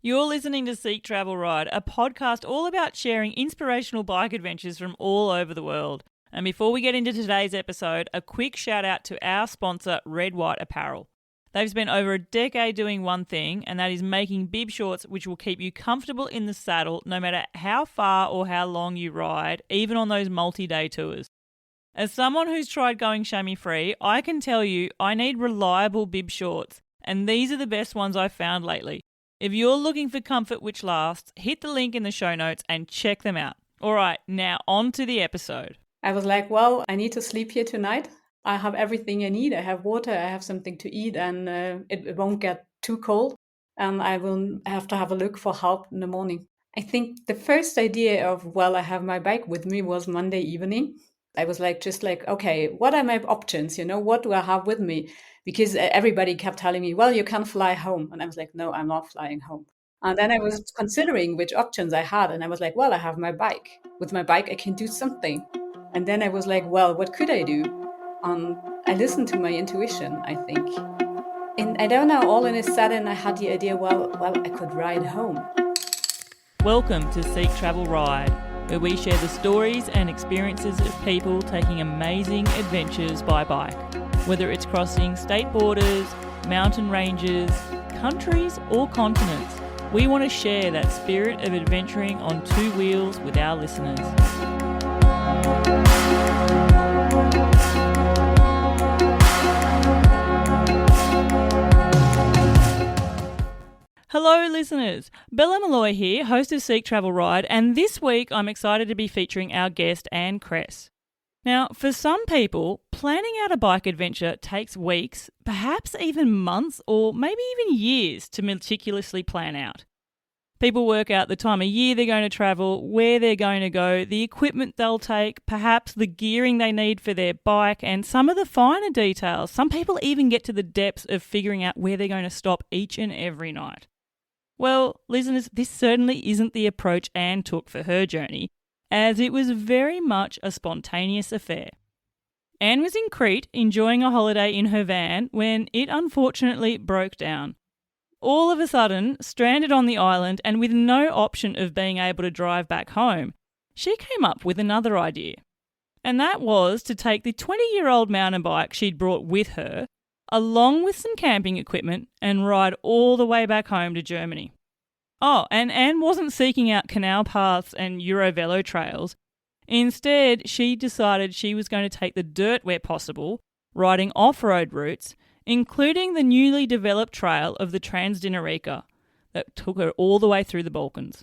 You're listening to Seek Travel Ride, a podcast all about sharing inspirational bike adventures from all over the world. And before we get into today's episode, a quick shout out to our sponsor, Red White Apparel. They've spent over a decade doing one thing, and that is making bib shorts which will keep you comfortable in the saddle no matter how far or how long you ride, even on those multi-day tours. As someone who's tried going chamois-free, I can tell you I need reliable bib shorts, and these are the best ones I've found lately. If you're looking for comfort which lasts, hit the link in the show notes and check them out. All right, now on to the episode. I was like, well, I need to sleep here tonight. I have everything I need. I have water, I have something to eat, and it won't get too cold. And I will have to have a look for help in the morning. I think the first idea of, well, I have my bike with me was Monday evening. I was just like, okay, what are my options? What do I have with me? Because everybody kept telling me, well, you can fly home. And I was like, no, I'm not flying home. And then I was considering which options I had. And I was like, well, I have my bike. With my bike, I can do something. And then I was like, well, what could I do? I listened to my intuition, I think. And I don't know, all in a sudden I had the idea, well, I could ride home. Welcome to Seek Travel Ride, where we share the stories and experiences of people taking amazing adventures by bike. Whether it's crossing state borders, mountain ranges, countries or continents, we want to share that spirit of adventuring on two wheels with our listeners. Hello listeners, Bella Malloy here, host of Seek Travel Ride, and this week I'm excited to be featuring our guest Anne Kress. Now, for some people, planning out a bike adventure takes weeks, perhaps even months, or maybe even years to meticulously plan out. People work out the time of year they're going to travel, where they're going to go, the equipment they'll take, perhaps the gearing they need for their bike, and some of the finer details. Some people even get to the depths of figuring out where they're going to stop each and every night. Well, listeners, this certainly isn't the approach Anne took for her journey, as it was very much a spontaneous affair. Anne was in Crete enjoying a holiday in her van when it unfortunately broke down. All of a sudden, stranded on the island and with no option of being able to drive back home, she came up with another idea. And that was to take the 20-year-old mountain bike she'd brought with her, along with some camping equipment, and ride all the way back home to Germany. Oh, and Anne wasn't seeking out canal paths and Eurovelo trails. Instead, she decided she was going to take the dirt where possible, riding off-road routes, including the newly developed trail of the Trans Dinarica that took her all the way through the Balkans.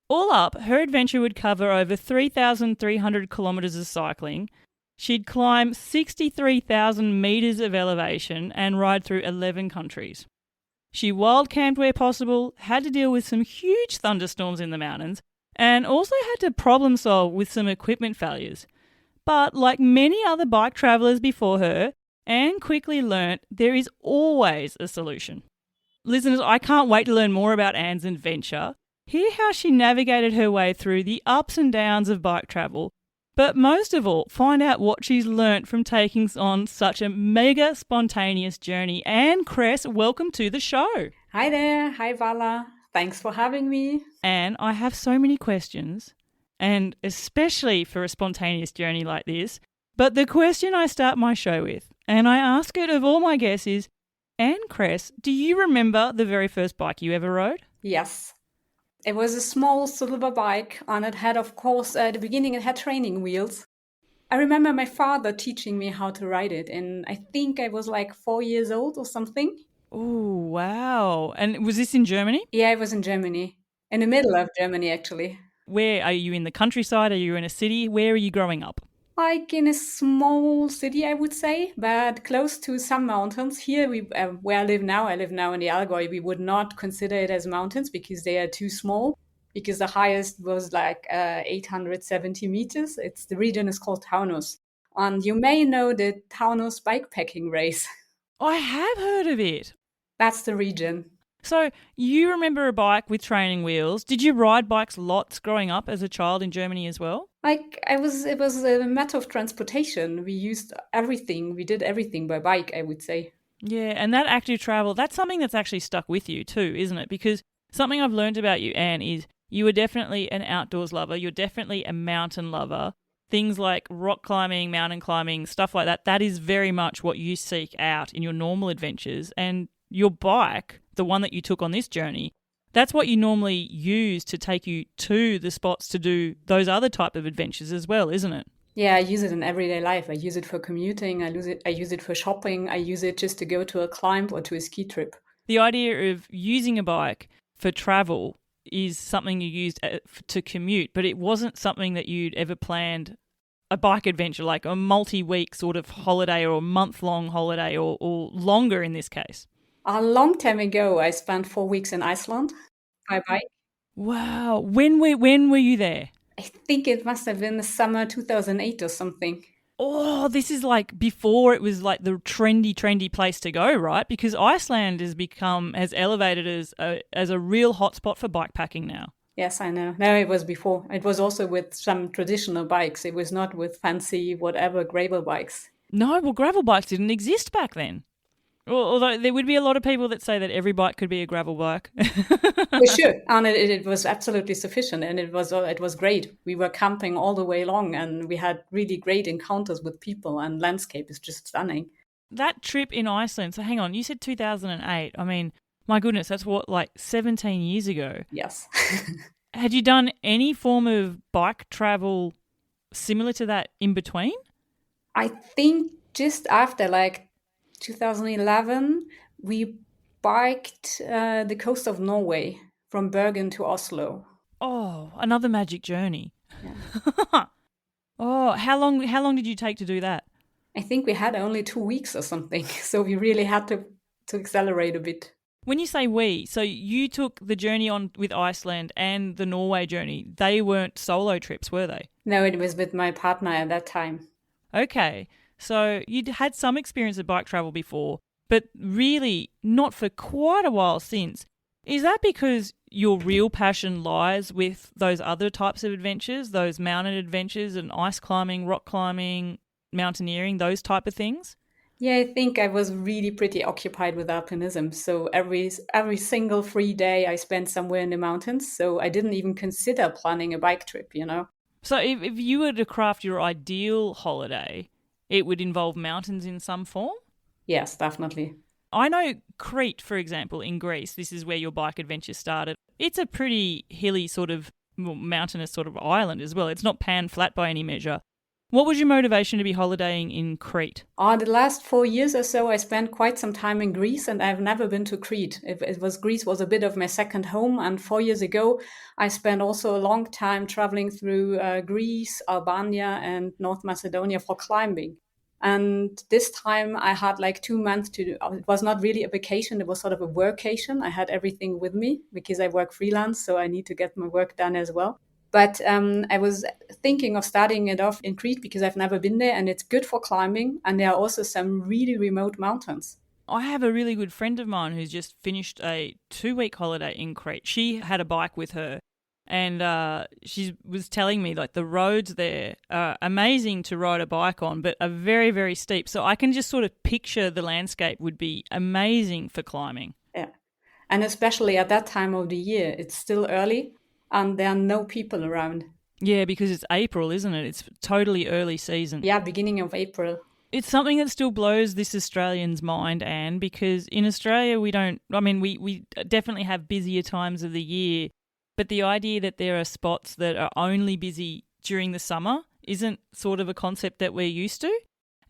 All up, her adventure would cover over 3,300 kilometres of cycling. She'd climb 63,000 metres of elevation and ride through 11 countries. She wild camped where possible, had to deal with some huge thunderstorms in the mountains, and also had to problem solve with some equipment failures. But like many other bike travellers before her, Anne quickly learnt there is always a solution. Listeners, I can't wait to learn more about Anne's adventure, hear how she navigated her way through the ups and downs of bike travel, but most of all, find out what she's learnt from taking on such a mega spontaneous journey. Anne Kress, welcome to the show. Hi there. Hi, Vala. Thanks for having me. Anne, I have so many questions, and especially for a spontaneous journey like this. But the question I start my show with, and I ask it of all my guests, is, Anne Kress, do you remember the very first bike you ever rode? Yes. It was a small silver bike, and it had, of course, at the beginning it had training wheels. I remember my father teaching me how to ride it, and I think I was 4 years old or something. Oh, wow. And was this in Germany? Yeah, I was in Germany. In the middle of Germany, actually. Where are you, in the countryside? Are you in a city? Where are you growing up? In a small city, I would say, but close to some mountains. Here, where I live now in the Allgäu, we would not consider it as mountains because they are too small, because the highest was 870 meters. The region is called Taunus. And you may know the Taunus bikepacking race. I have heard of it. That's the region. So you remember a bike with training wheels. Did you ride bikes lots growing up as a child in Germany as well? It was a matter of transportation. We used everything. We did everything by bike, I would say. Yeah, and that active travel, that's something that's actually stuck with you too, isn't it? Because Something I've learned about you, Anne, is you are definitely an outdoors lover. You're definitely a mountain lover. Things like rock climbing, mountain climbing, stuff like that, that is very much what you seek out in your normal adventures. And your bike, the one that you took on this journey, that's what you normally use to take you to the spots to do those other type of adventures as well, isn't it? Yeah, I use it in everyday life. I use it for commuting. I use it for shopping. I use it just to go to a climb or to a ski trip. The idea of using a bike for travel is something you used to commute, but it wasn't something that you'd ever planned a bike adventure, like a multi-week sort of holiday or a month-long holiday or longer in this case. A long time ago, I spent 4 weeks in Iceland by bike. Wow. When were you there? I think it must have been the summer 2008 or something. Oh, this is like before it was like the trendy place to go, right? Because Iceland has elevated as a real hotspot for bikepacking now. Yes, I know. No, it was before. It was also with some traditional bikes. It was not with fancy whatever gravel bikes. No, well, gravel bikes didn't exist back then. Although there would be a lot of people that say that every bike could be a gravel bike. For sure. And it was absolutely sufficient, and it was great. We were camping all the way long, and we had really great encounters with people, and landscape is just stunning. That trip in Iceland, so hang on, you said 2008. I mean, my goodness, that's what, like 17 years ago. Yes. Had you done any form of bike travel similar to that in between? I think just after like 2011, we biked the coast of Norway from Bergen to Oslo. Oh, another magic journey. Yeah. Oh, how long did you take to do that? I think we had only 2 weeks or something, so we really had to accelerate a bit. When you say we, so you took the journey on with Iceland and the Norway journey. They weren't solo trips, were they? No, it was with my partner at that time. Okay, so you'd had some experience of bike travel before, but really not for quite a while since. Is that because your real passion lies with those other types of adventures, those mountain adventures and ice climbing, rock climbing, mountaineering, those type of things? Yeah, I think I was really pretty occupied with alpinism. So every single free day I spent somewhere in the mountains. So I didn't even consider planning a bike trip, you know. So if you were to craft your ideal holiday, it would involve mountains in some form? Yes, definitely. I know Crete, for example, in Greece, this is where your bike adventure started. It's a pretty hilly sort of mountainous sort of island as well. It's not pan flat by any measure. What was your motivation to be holidaying in Crete? The last 4 years or so, I spent quite some time in Greece, and I've never been to Crete. Greece was a bit of my second home, and 4 years ago, I spent also a long time traveling through Greece, Albania, and North Macedonia for climbing. And this time, I had like 2 months to do. It was not really a vacation; it was sort of a workation. I had everything with me because I work freelance, so I need to get my work done as well. But I was thinking of starting it off in Crete because I've never been there, and it's good for climbing. And there are also some really remote mountains. I have a really good friend of mine who's just finished a 2-week holiday in Crete. She had a bike with her, and she was telling me like the roads there are amazing to ride a bike on, but are very, very steep. So I can just sort of picture the landscape would be amazing for climbing. Yeah. And especially at that time of the year, it's still early. And there are no people around. Yeah, because it's April, isn't it? It's totally early season. Yeah, beginning of April. It's something that still blows this Australian's mind, Anne, because in Australia we definitely have busier times of the year, but the idea that there are spots that are only busy during the summer isn't sort of a concept that we're used to.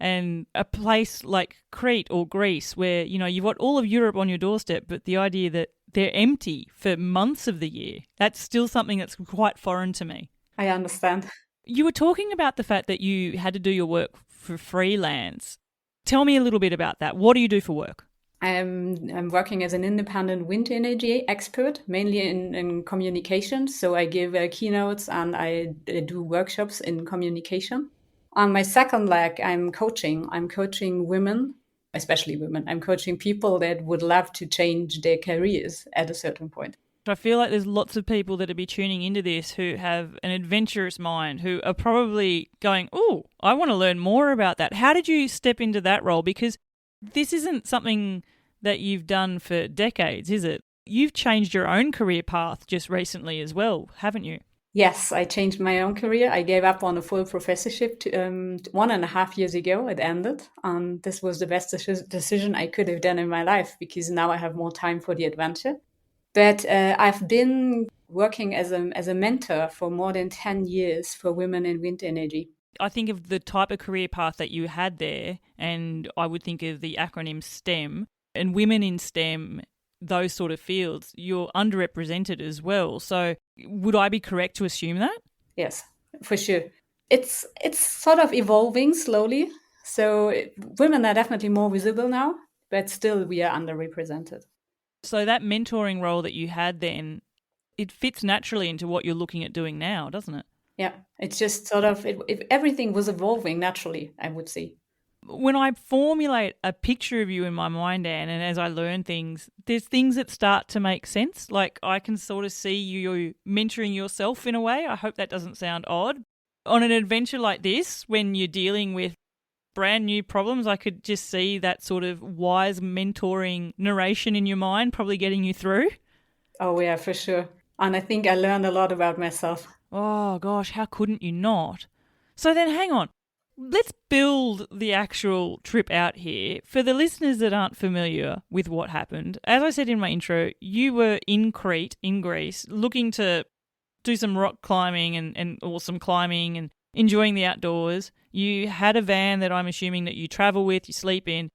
And a place like Crete or Greece where, you know, you've got all of Europe on your doorstep, but the idea that they're empty for months of the year, that's still something that's quite foreign to me. I understand. You were talking about the fact that you had to do your work for freelance. Tell me a little bit about that. What do you do for work? I'm working as an independent wind energy expert, mainly in communication. So I give keynotes and I do workshops in communication. On my second leg, I'm coaching. I'm coaching women, especially women. I'm coaching people that would love to change their careers at a certain point. I feel like there's lots of people that will be tuning into this who have an adventurous mind, who are probably going, oh, I want to learn more about that. How did you step into that role? Because this isn't something that you've done for decades, is it? You've changed your own career path just recently as well, haven't you? Yes, I changed my own career. I gave up on a full professorship 1.5 years ago. It ended, and this was the best decision I could have done in my life because now I have more time for the adventure. But I've been working as a mentor for more than 10 years for women in wind energy. I think of the type of career path that you had there, and I would think of the acronym STEM, and women in STEM, those sort of fields, you're underrepresented as well. So would I be correct to assume that? Yes, for sure. It's sort of evolving slowly. So women are definitely more visible now, but still we are underrepresented. So that mentoring role that you had then, it fits naturally into what you're looking at doing now, doesn't it? Yeah, it's just sort of everything was evolving naturally, I would say. When I formulate a picture of you in my mind, Anne, and as I learn things, there's things that start to make sense. Like I can sort of see you mentoring yourself in a way. I hope that doesn't sound odd. On an adventure like this, when you're dealing with brand new problems, I could just see that sort of wise mentoring narration in your mind probably getting you through. Oh yeah, for sure. And I think I learned a lot about myself. Oh gosh, how couldn't you not? So then hang on. Let's build the actual trip out here. For the listeners that aren't familiar with what happened, as I said in my intro, you were in Crete, in Greece, looking to do some rock climbing and or some climbing and enjoying the outdoors. You had a van that I'm assuming that you travel with, you sleep in,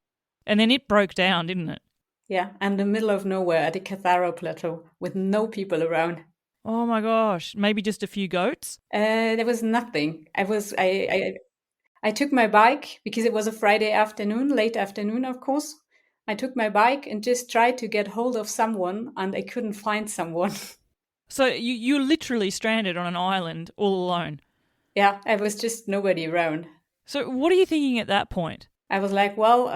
and then it broke down, didn't it? Yeah, and in the middle of nowhere at the Catharo Plateau with no people around. Oh my gosh, maybe just a few goats? There was nothing. I took my bike because it was a Friday afternoon, late afternoon, of course. I took my bike and just tried to get hold of someone, and I couldn't find someone. So you're literally stranded on an island all alone. Yeah, I was just nobody around. So what are you thinking at that point? I was like, well,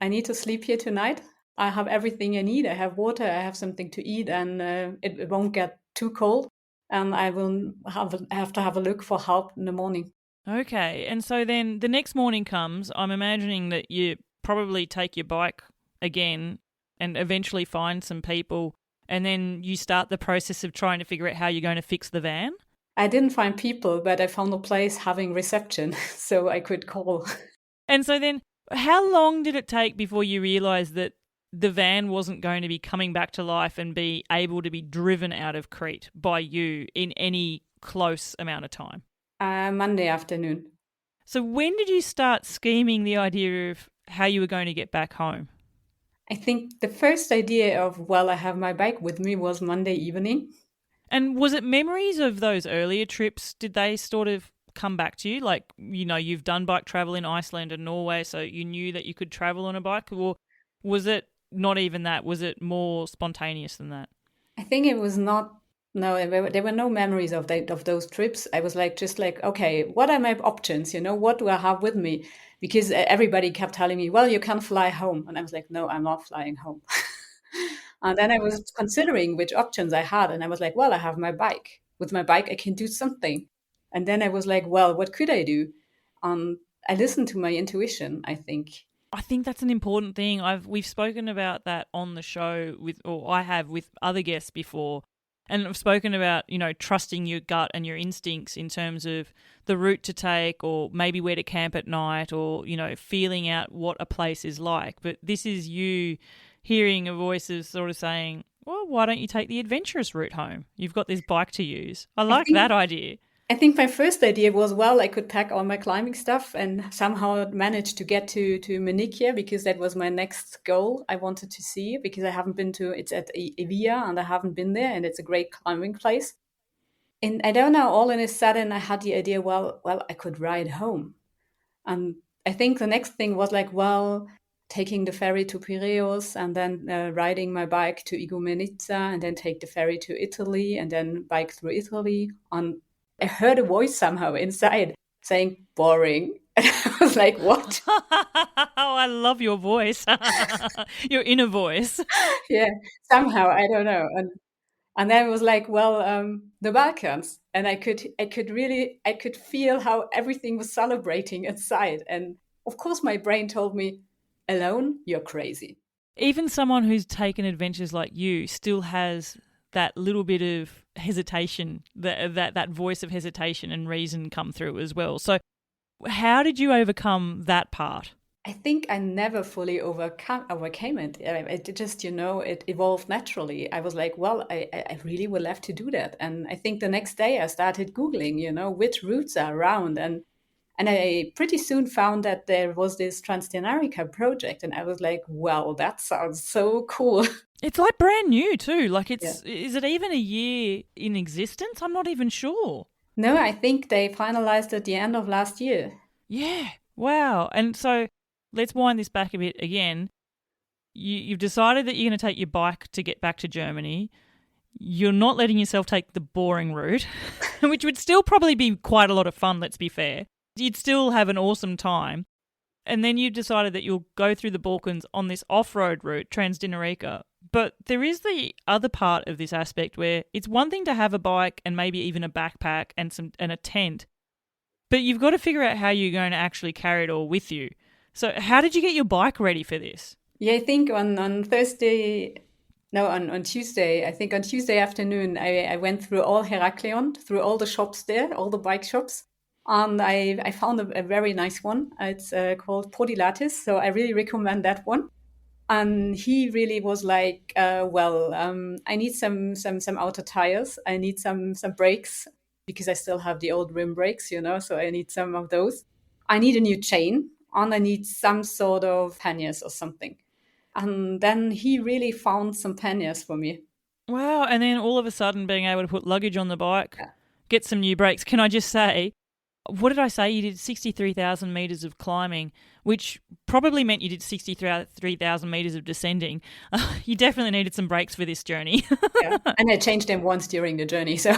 I need to sleep here tonight. I have everything I need. I have water, I have something to eat, and it won't get too cold. And I will have to have a look for help in the morning. Okay, and so then the next morning comes. I'm imagining that you probably take your bike again and eventually find some people, and then you start the process of trying to figure out how you're going to fix the van. I didn't find people, but I found a place having reception, so I could call. And so then how long did it take before you realised that the van wasn't going to be coming back to life and be able to be driven out of Crete by you in any close amount of time? Monday afternoon. So when did you start scheming the idea of how you were going to get back home? I think the first idea of, well, I have my bike with me was Monday evening. And was it memories of those earlier trips? Did they sort of come back to you? Like, you know, you've done bike travel in Iceland and Norway, so you knew that you could travel on a bike? Or was it not even that? Was it more spontaneous than that? I think it was not. No, there were no memories of those trips. I was like, just like, okay, what are my options? What do I have with me? Because everybody kept telling me, well, you can fly home, and I was like, no, I'm not flying home. And then I was considering which options I had, and I was like, well, I have my bike. With my bike, I can do something. And then I was like, well, what could I do? I listened to my intuition, I think. I think that's an important thing. We've spoken about that on the show or I have with other guests before. And I've spoken about, trusting your gut and your instincts in terms of the route to take or maybe where to camp at night or, feeling out what a place is like. But this is you hearing a voice of sort of saying, well, why don't you take the adventurous route home? You've got this bike to use. I like that idea. I think my first idea was, well, I could pack all my climbing stuff and somehow manage to get to Menikia because that was my next goal I wanted to see because I haven't been to, it's at Evia and I haven't been there and it's a great climbing place. And I don't know, all in a sudden I had the idea, well, I could ride home. And I think the next thing was like, well, taking the ferry to Piraeus and then riding my bike to Igoumenitsa and then take the ferry to Italy and then bike through Italy. And I heard a voice somehow inside saying, boring. And I was like, what? Oh, I love your voice. Your inner voice. Yeah, somehow, I don't know. And then it was like, well, the Balkans. And I could feel how everything was celebrating inside. And of course, my brain told me, alone, you're crazy. even someone who's taken adventures like you still has that little bit of hesitation, that voice of hesitation and reason come through as well. So how did you overcome that part? I think I never fully overcame it. It just, it evolved naturally. I was like, well, I really would love to do that. And I think the next day I started Googling, which routes are around. And I pretty soon found that there was this Trans Dinarica project. And I was like, wow, that sounds so cool. It's like brand new too. Like Yeah. is it even a year in existence? I'm not even sure. No, I think they finalized at the end of last year. Yeah. Wow. And so let's wind this back a bit again. You've decided that you're going to take your bike to get back to Germany. You're not letting yourself take the boring route, which would still probably be quite a lot of fun, let's be fair. You'd still have an awesome time. And then you've decided that you'll go through the Balkans on this off-road route, Trans Dinarica. But there is the other part of this aspect where it's one thing to have a bike and maybe even a backpack and a tent, but you've got to figure out how you're going to actually carry it all with you. So how did you get your bike ready for this? Yeah, I think on Thursday, no, on Tuesday, I think on Tuesday afternoon, I went through all Heraklion, through all the shops there, all the bike shops. And I found a very nice one. It's called Podilatis, so I really recommend that one. And he really was like, I need some outer tires. I need some brakes because I still have the old rim brakes, so I need some of those. I need a new chain and I need some sort of panniers or something. And then he really found some panniers for me. Wow. And then all of a sudden being able to put luggage on the bike, Yeah. get some new brakes. Can I just say, what did I say? You did 63,000 metres of climbing, which probably meant you did 63,000 metres of descending. You definitely needed some brakes for this journey. Yeah. And I changed them once during the journey. So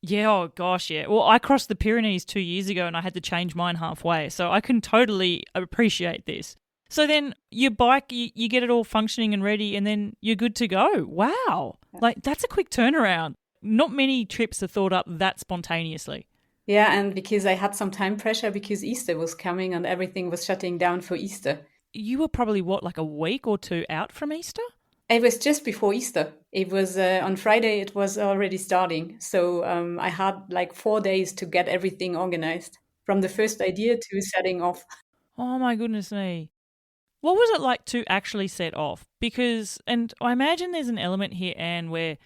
Yeah, oh gosh, yeah. Well, I crossed the Pyrenees 2 years ago and I had to change mine halfway, so I can totally appreciate this. So then your bike, you get it all functioning and ready and then you're good to go. Wow. Yeah. Like, that's a quick turnaround. Not many trips are thought up that spontaneously. yeah, and because I had some time pressure because Easter was coming and everything was shutting down for Easter. You were probably, what, like a week or two out from Easter? It was just before Easter. It was on Friday, it was already starting. So I had like 4 days to get everything organized from the first idea to setting off. Oh my goodness me. What was it like to actually set off? Because, and I imagine there's an element here, Anne, where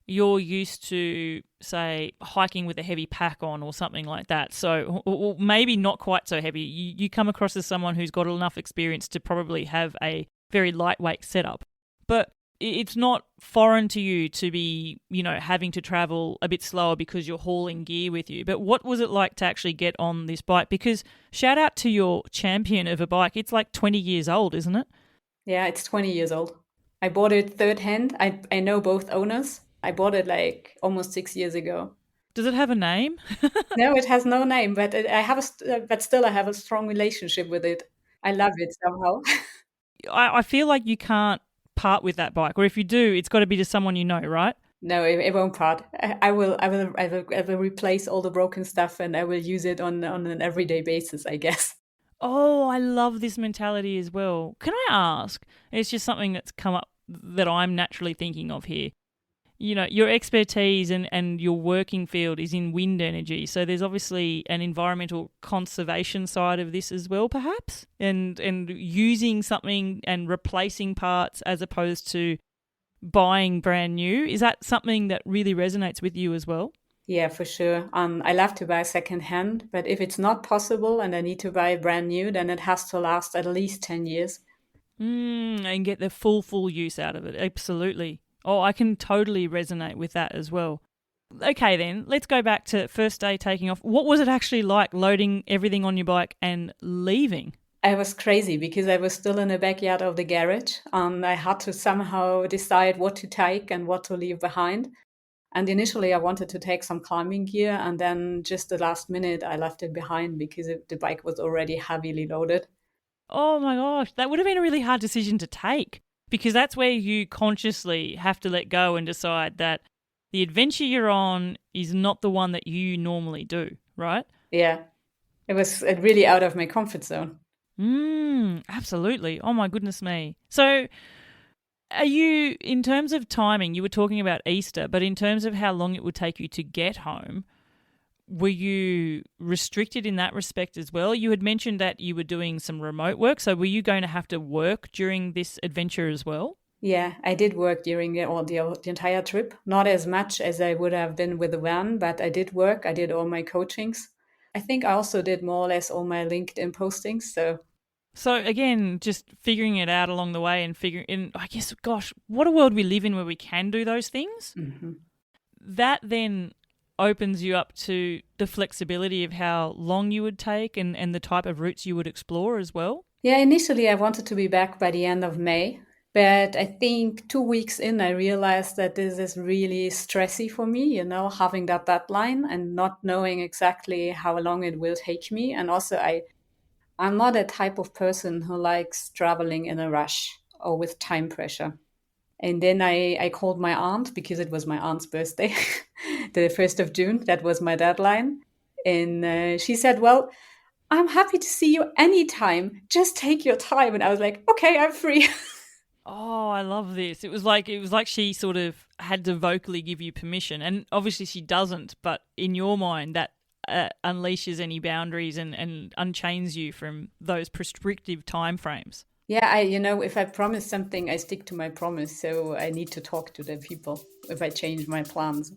you're used to, say, hiking with a heavy pack on or something like that. So, or maybe not quite so heavy. You come across as someone who's got enough experience to probably have a very lightweight setup. But it's not foreign to you to be, having to travel a bit slower because you're hauling gear with you. But what was it like to actually get on this bike? Because shout out to your champion of a bike. It's like 20 years old, isn't it? Yeah, it's 20 years old. I bought it third hand. I know both owners. I bought it like almost 6 years ago. Does it have a name? No, it has no name, but but still I have a strong relationship with it. I love it somehow. I feel like you can't part with that bike, or if you do, it's got to be to someone you know, right? No, it won't part. I will replace all the broken stuff, and I will use it on an everyday basis, I guess. Oh, I love this mentality as well. Can I ask? It's just something that's come up that I'm naturally thinking of here. Your expertise and your working field is in wind energy. So there's obviously an environmental conservation side of this as well, perhaps, and using something and replacing parts as opposed to buying brand new. Is that something that really resonates with you as well? Yeah, for sure. I love to buy secondhand, but if it's not possible and I need to buy brand new, then it has to last at least 10 years. And get the full use out of it. Absolutely. Oh, I can totally resonate with that as well. Okay, then, let's go back to first day taking off. What was it actually like loading everything on your bike and leaving? I was crazy because I was still in the backyard of the garage and I had to somehow decide what to take and what to leave behind. And initially I wanted to take some climbing gear and then just the last minute I left it behind because the bike was already heavily loaded. Oh my gosh, that would have been a really hard decision to take, because that's where you consciously have to let go and decide that the adventure you're on is not the one that you normally do, right? Yeah, it was really out of my comfort zone. Absolutely. Oh my goodness me. So Are you, in terms of timing, you were talking about Easter, but in terms of how long it would take you to get home, were you restricted in that respect as well? You had mentioned that you were doing some remote work, so were you going to have to work during this adventure as well? Yeah, I did work during the entire trip. Not as much as I would have been with the van, but I did work. I did all my coachings. I think I also did more or less all my LinkedIn postings. So again, just figuring it out along the way and I guess, gosh, what a world we live in where we can do those things. Mhm. That then opens you up to the flexibility of how long you would take and the type of routes you would explore as well. Yeah, initially I wanted to be back by the end of May, but I think 2 weeks in, I realized that this is really stressy for me, having that deadline and not knowing exactly how long it will take me. And also, I'm not a type of person who likes traveling in a rush or with time pressure. And then I called my aunt because it was my aunt's birthday, the 1st of June. That was my deadline. And she said, well, I'm happy to see you anytime. Just take your time. And I was like, okay, I'm free. Oh, I love this. It was like she sort of had to vocally give you permission, and obviously she doesn't. But in your mind, that unleashes any boundaries and unchains you from those prescriptive timeframes. Yeah, if I promise something, I stick to my promise. So I need to talk to the people if I change my plans.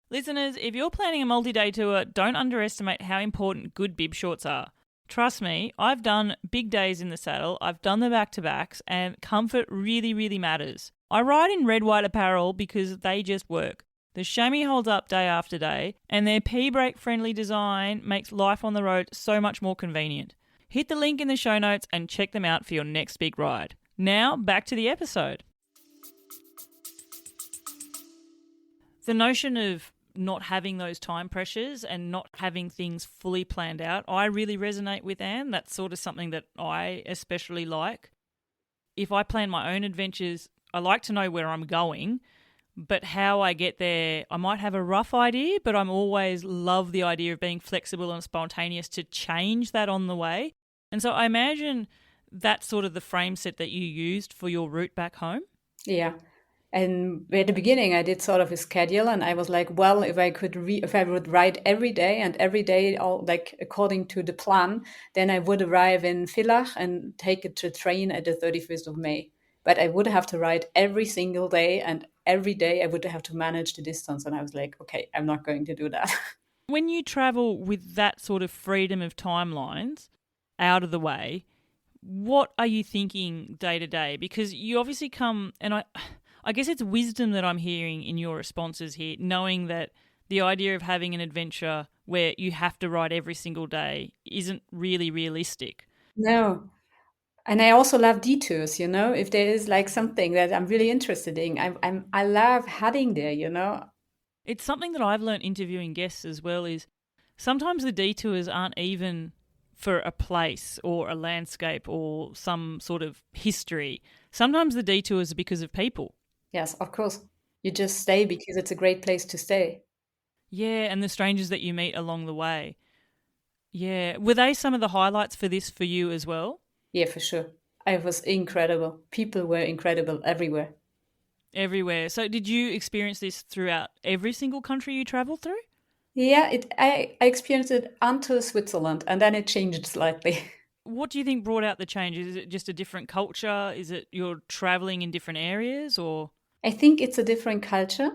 Listeners, if you're planning a multi-day tour, don't underestimate how important good bib shorts are. Trust me, I've done big days in the saddle, I've done the back-to-backs, and comfort really, really matters. I ride in red white apparel because they just work. The chamois holds up day after day, and their pee-break friendly design makes life on the road so much more convenient. Hit the link in the show notes and check them out for your next big ride. Now, back to the episode. The notion of not having those time pressures and not having things fully planned out, I really resonate with, Anne. That's sort of something that I especially like. If I plan my own adventures, I like to know where I'm going, but how I get there, I might have a rough idea, but I'm always love the idea of being flexible and spontaneous to change that on the way. And so I imagine that's sort of the frame set that you used for your route back home. Yeah. And at the beginning, I did sort of a schedule, and I was like, well, if I would ride every day and every day, all like according to the plan, then I would arrive in Villach and take it to train at the 31st of May. But I would have to ride every single day, and every day I would have to manage the distance. And I was like, okay, I'm not going to do that. When you travel with that sort of freedom of timelines out of the way, what are you thinking day to day? Because you obviously come, and I guess it's wisdom that I'm hearing in your responses here, knowing that the idea of having an adventure where you have to ride every single day isn't really realistic. No. And I also love detours, if there is like something that I'm really interested in, I love heading there. It's something that I've learned interviewing guests as well, is sometimes the detours aren't even for a place or a landscape or some sort of history. Sometimes the detours are because of people. Yes, of course. You just stay because it's a great place to stay. Yeah, and the strangers that you meet along the way. Yeah. Were they some of the highlights for this for you as well? Yeah, for sure. It was incredible. People were incredible everywhere. Everywhere. So did you experience this throughout every single country you traveled through? Yeah, I experienced it until Switzerland, and then it changed slightly. What do you think brought out the changes? Is it just a different culture? Is it you're traveling in different areas, or? I think it's a different culture.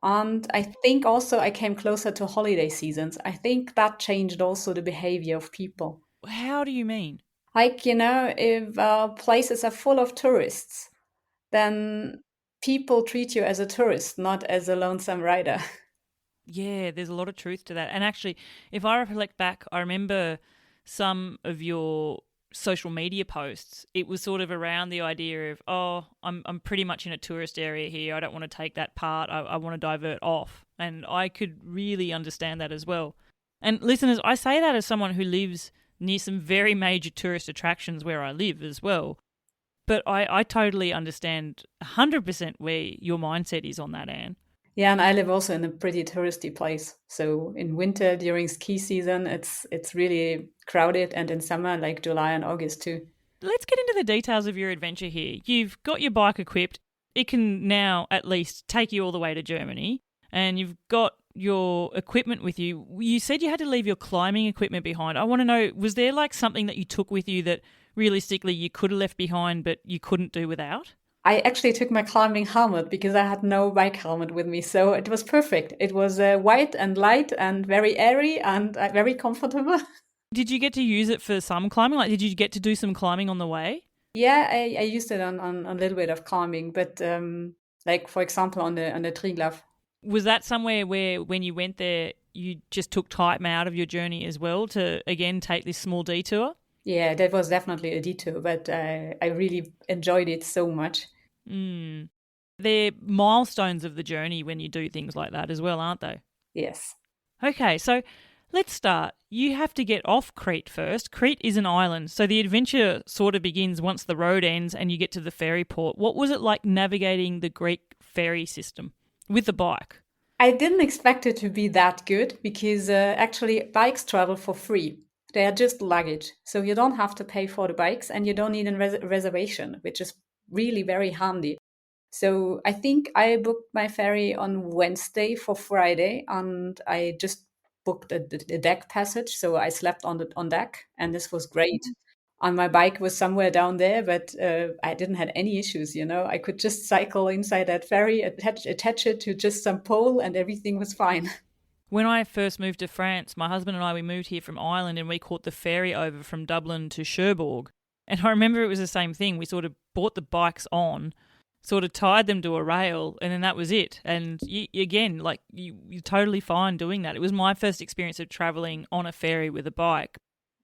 And I think also I came closer to holiday seasons. I think that changed also the behavior of people. How do you mean? Like, if places are full of tourists, then people treat you as a tourist, not as a lonesome rider. Yeah, there's a lot of truth to that. And actually, if I reflect back, I remember some of your social media posts. It was sort of around the idea of, oh, I'm pretty much in a tourist area here. I don't want to take that part. I want to divert off. And I could really understand that as well. And listeners, I say that as someone who lives near some very major tourist attractions where I live as well. But I totally understand 100% where your mindset is on that, Anne. Yeah, and I live also in a pretty touristy place. So in winter during ski season, it's really crowded, and in summer, like July and August too. Let's get into the details of your adventure here. You've got your bike equipped. It can now at least take you all the way to Germany, and you've got your equipment with you. You said you had to leave your climbing equipment behind. I want to know, was there like something that you took with you that realistically you could have left behind but you couldn't do without? I actually took my climbing helmet because I had no bike helmet with me, so it was perfect. It was white and light and very airy and very comfortable. Did you get to use it for some climbing? Like, did you get to do some climbing on the way? Yeah, I used it on a little bit of climbing, but like for example on the Triglav. Was that somewhere where when you went there, you just took time out of your journey as well to, again, take this small detour? Yeah, that was definitely a detour, but I really enjoyed it so much. Mm. They're milestones of the journey when you do things like that as well, aren't they? Yes. Okay, so let's start. You have to get off Crete first. Crete is an island, so the adventure sort of begins once the road ends and you get to the ferry port. What was it like navigating the Greek ferry system with the bike? I didn't expect it to be that good because actually bikes travel for free. They are just luggage. So you don't have to pay for the bikes and you don't need a reservation, which is really very handy. So I think I booked my ferry on Wednesday for Friday, and I just booked a deck passage. So I slept on deck, and this was great. And my bike was somewhere down there, but I didn't have any issues. I could just cycle inside that ferry, attach it to just some pole, and everything was fine. When I first moved to France, my husband and I, we moved here from Ireland and we caught the ferry over from Dublin to Cherbourg. And I remember it was the same thing. We sort of brought the bikes on, sort of tied them to a rail, and then that was it. And again, like you're totally fine doing that. It was my first experience of travelling on a ferry with a bike.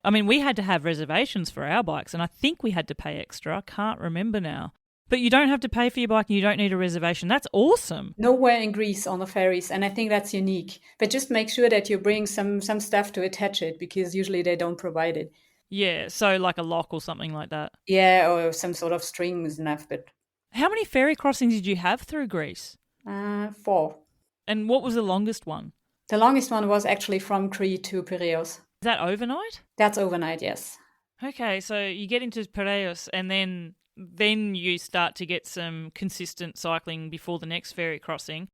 I mean, we had to have reservations for our bikes, and I think we had to pay extra. I can't remember now. But you don't have to pay for your bike and you don't need a reservation. That's awesome. Nowhere in Greece on the ferries, and I think that's unique. But just make sure that you bring some stuff to attach it, because usually they don't provide it. Yeah, so like a lock or something like that. Yeah, or some sort of strings enough, but How many ferry crossings did you have through Greece? four. And what was the longest one? The longest one was actually from Crete to Piraeus. Is that overnight? That's overnight, yes. Okay, so you get into Piraeus and then you start to get some consistent cycling before the next ferry crossing.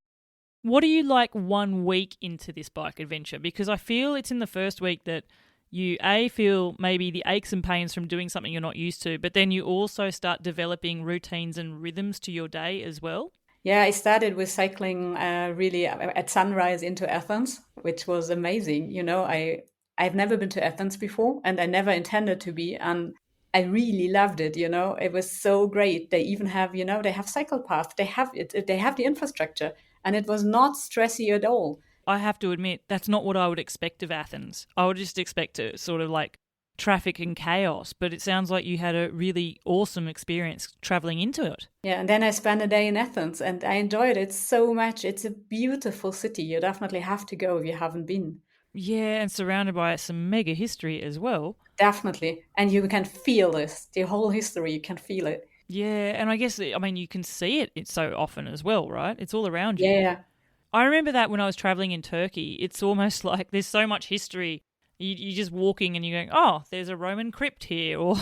What are you like 1 week into this bike adventure? Because I feel it's in the first week that you feel maybe the aches and pains from doing something you're not used to, but then you also start developing routines and rhythms to your day as well. Yeah, I started with cycling really at sunrise into Athens, which was amazing. I've never been to Athens before, and I never intended to be, and I really loved it. It was so great. They even have, they have cycle paths. They have it. They have the infrastructure, and it was not stressy at all. I have to admit, that's not what I would expect of Athens. I would just expect a sort of like traffic and chaos, but it sounds like you had a really awesome experience travelling into it. Yeah, and then I spent a day in Athens, and I enjoyed it so much. It's a beautiful city. You definitely have to go if you haven't been. Yeah, and surrounded by some mega history as well. Definitely. And you can feel this, the whole history, you can feel it. Yeah, and I guess, I mean, you can see it so often as well, right? It's all around you. Yeah. I remember that when I was travelling in Turkey. It's almost like there's so much history. You're just walking and you're going, oh, there's a Roman crypt here, or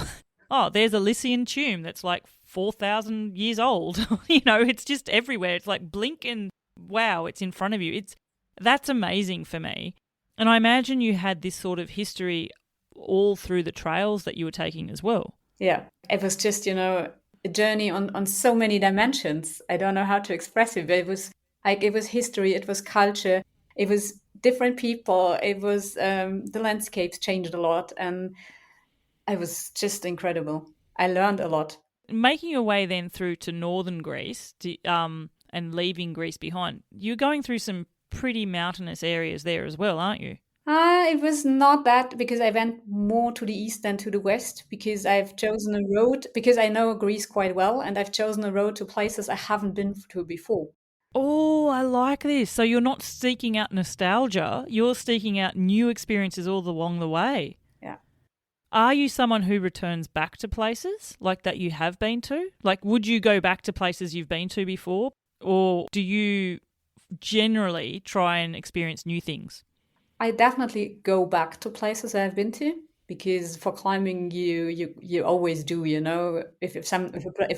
oh, there's a Lycian tomb that's like 4,000 years old. It's just everywhere. It's like blink and wow, it's in front of you. That's amazing for me. And I imagine you had this sort of history all through the trails that you were taking as well. Yeah, it was just, a journey on so many dimensions. I don't know how to express it, but it was history, it was culture, it was different people, it was the landscapes changed a lot, and it was just incredible. I learned a lot. Making your way then through to northern Greece and leaving Greece behind, you're going through some pretty mountainous areas there as well, aren't you? It was not that, because I went more to the east than to the west, because I've chosen a road, because I know Greece quite well, and I've chosen a road to places I haven't been to before. Oh, I like this. So you're not seeking out nostalgia, you're seeking out new experiences all along the way. Yeah. Are you someone who returns back to places like that you have been to? Like, would you go back to places you've been to before? Or do you generally try and experience new things? I definitely go back to places I've been to because for climbing you always do, you know, if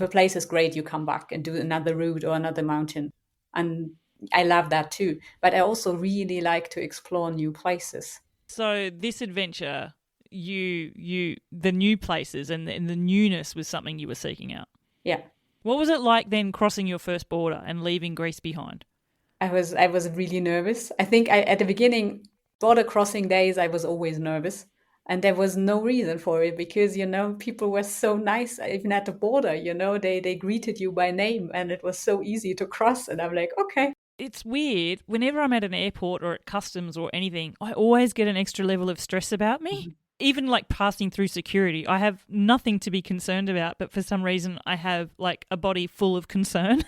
a place is great, you come back and do another route or another mountain. And I love that too. But I also really like to explore new places. So this adventure, the new places and the newness was something you were seeking out. Yeah. What was it like then crossing your first border and leaving Greece behind? I was really nervous. I think at the beginning, border crossing days, I was always nervous. And there was no reason for it because, you know, people were so nice, even at the border, you know, they greeted you by name and it was so easy to cross. And I'm like, okay. It's weird. Whenever I'm at an airport or at customs or anything, I always get an extra level of stress about me. Even like passing through security, I have nothing to be concerned about, but for some reason I have like a body full of concern.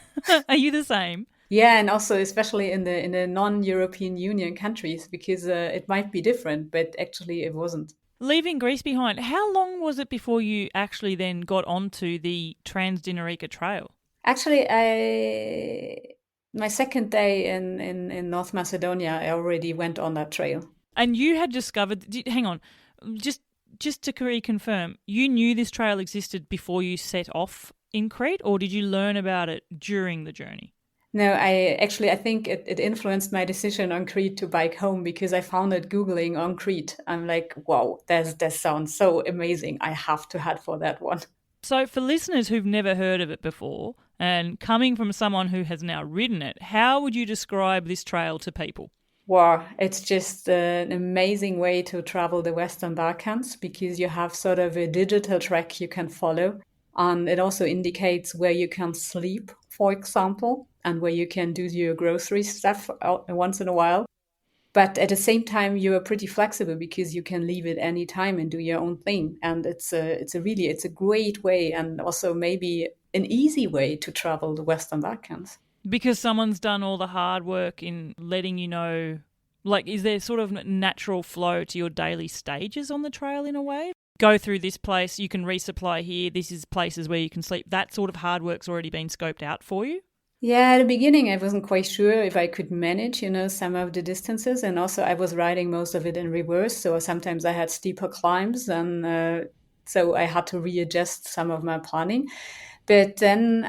Are you the same? Yeah, and also especially in the non-European Union countries because it might be different, but actually it wasn't. Leaving Greece behind, how long was it before you actually then got onto the Trans Dinarica Trail? Actually, I my second day in North Macedonia, I already went on that trail. And you had discovered, hang on, just to reconfirm, you knew this trail existed before you set off in Crete, or did you learn about it during the journey? No, I think it influenced my decision on Crete to bike home because I found it Googling on Crete. I'm like, wow, that sounds so amazing. I have to head for that one. So for listeners who've never heard of it before, and coming from someone who has now ridden it, how would you describe this trail to people? Wow, it's just an amazing way to travel the Western Balkans because you have sort of a digital track you can follow. And it also indicates where you can sleep, for example, and where you can do your grocery stuff once in a while. But at the same time, you are pretty flexible because you can leave at any time and do your own thing. And it's a great way and also maybe an easy way to travel the Western Balkans. Because someone's done all the hard work in letting you know, like, is there sort of natural flow to your daily stages on the trail in a way? Go through this place, you can resupply here, this is places where you can sleep. That sort of hard work's already been scoped out for you? Yeah, at the beginning, I wasn't quite sure if I could manage, you know, some of the distances. And also, I was riding most of it in reverse. So sometimes I had steeper climbs, and so I had to readjust some of my planning. But then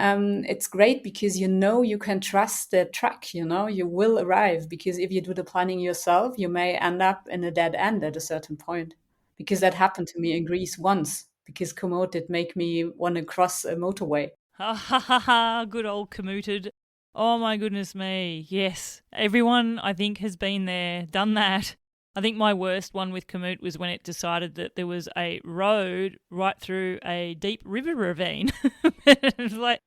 it's great because you know you can trust the track, you know, you will arrive. Because if you do the planning yourself, you may end up in a dead end at a certain point. Because that happened to me in Greece once, because Komoot did make me want to cross a motorway. Ha ha ha ha, good old commuted. Oh my goodness me, yes. Everyone, I think, has been there, done that. I think my worst one with Komoot was when it decided that there was a road right through a deep river ravine. It's like,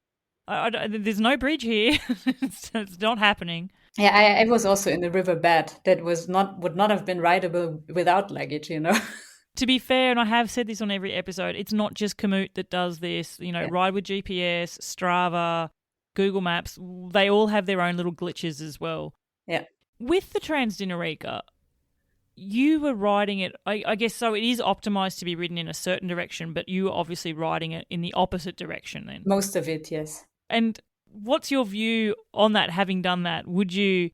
there's no bridge here. It's not happening. Yeah, I was also in the riverbed that would not have been rideable without luggage, you know. To be fair, and I have said this on every episode, it's not just Komoot that does this. You know, Yeah. Ride with GPS, Strava, Google Maps, they all have their own little glitches as well. Yeah. With the Trans Dinarica, you were riding it, I guess, so it is optimized to be ridden in a certain direction, but you were obviously riding it in the opposite direction then. Most of it, yes. And what's your view on that, having done that? Would you,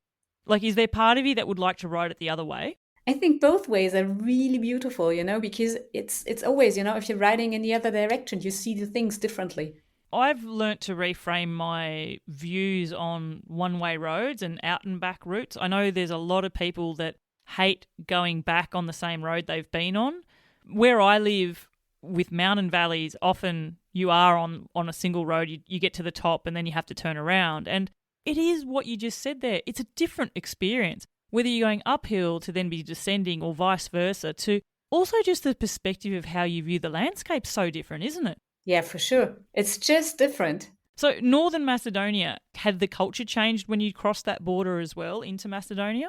like, is there part of you that would like to ride it the other way? I think both ways are really beautiful, you know, because it's always, you know, if you're riding in the other direction, you see the things differently. I've learnt to reframe my views on one-way roads and out and back routes. I know there's a lot of people that hate going back on the same road they've been on. Where I live with mountain valleys, often you are on a single road, you get to the top and then you have to turn around. And it is what you just said there. It's a different experience, whether you're going uphill to then be descending or vice versa, to also just the perspective of how you view the landscape so different, isn't it? Yeah, for sure. It's just different. So Northern Macedonia, had the culture changed when you crossed that border as well into Macedonia?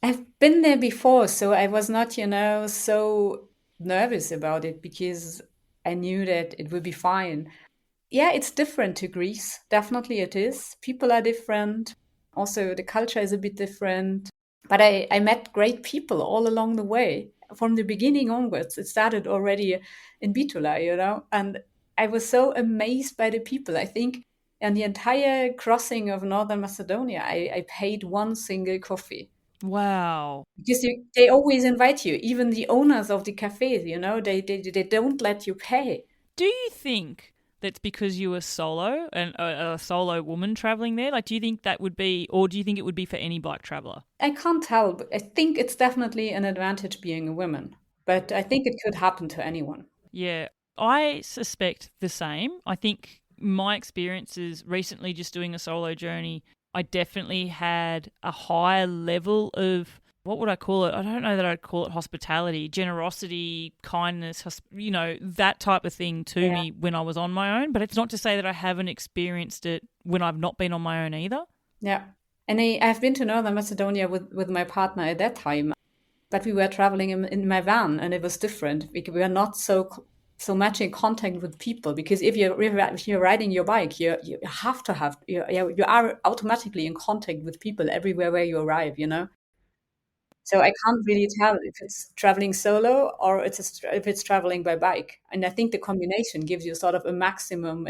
I've been there before, so I was not, you know, so nervous about it because I knew that it would be fine. Yeah, it's different to Greece. Definitely it is. People are different. Also, the culture is a bit different. But I met great people all along the way. From the beginning onwards, it started already in Bitula, you know, and I was so amazed by the people. I think And the entire crossing of Northern Macedonia, I paid one single coffee. Wow. Because they always invite you, even the owners of the cafes, they don't let you pay. Do you think that's because you were solo and a solo woman traveling there? Like, do you think that would be, or do you think it would be for any bike traveler? I can't tell, but I think it's definitely an advantage being a woman. But I think it could happen to anyone. Yeah, I suspect the same. I think my experiences recently just doing a solo journey, I definitely had a higher level of, what would I call it? I don't know that I'd call it hospitality, generosity, kindness, that type of thing to me when I was on my own. But it's not to say that I haven't experienced it when I've not been on my own either. Yeah. And I've been to Northern Macedonia with my partner at that time, but we were traveling in my van, and it was different because we were not so much in contact with people. Because if you're riding your bike, you have to have you are automatically in contact with people everywhere where you arrive. So I can't really tell if it's traveling solo or if it's traveling by bike. And I think the combination gives you sort of a maximum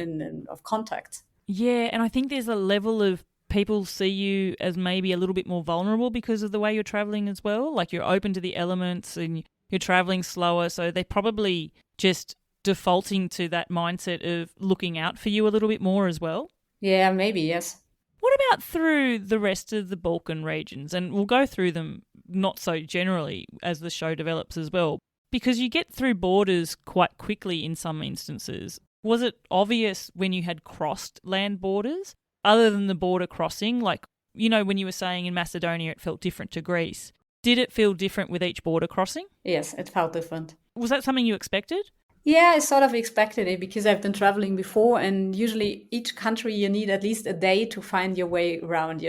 of contact. Yeah, and I think there's a level of people see you as maybe a little bit more vulnerable because of the way you're traveling as well. Like you're open to the elements and you're traveling slower, so they're probably just defaulting to that mindset of looking out for you a little bit more as well. Yeah, maybe, yes. What about through the rest of the Balkan regions? And we'll go through them not so generally as the show develops as well, because you get through borders quite quickly in some instances. Was it obvious when you had crossed land borders, other than the border crossing? Like, when you were saying in Macedonia it felt different to Greece. Did it feel different with each border crossing? Yes, it felt different. Was that something you expected? Yeah, I sort of expected it because I've been traveling before, and usually each country you need at least a day to find your way around.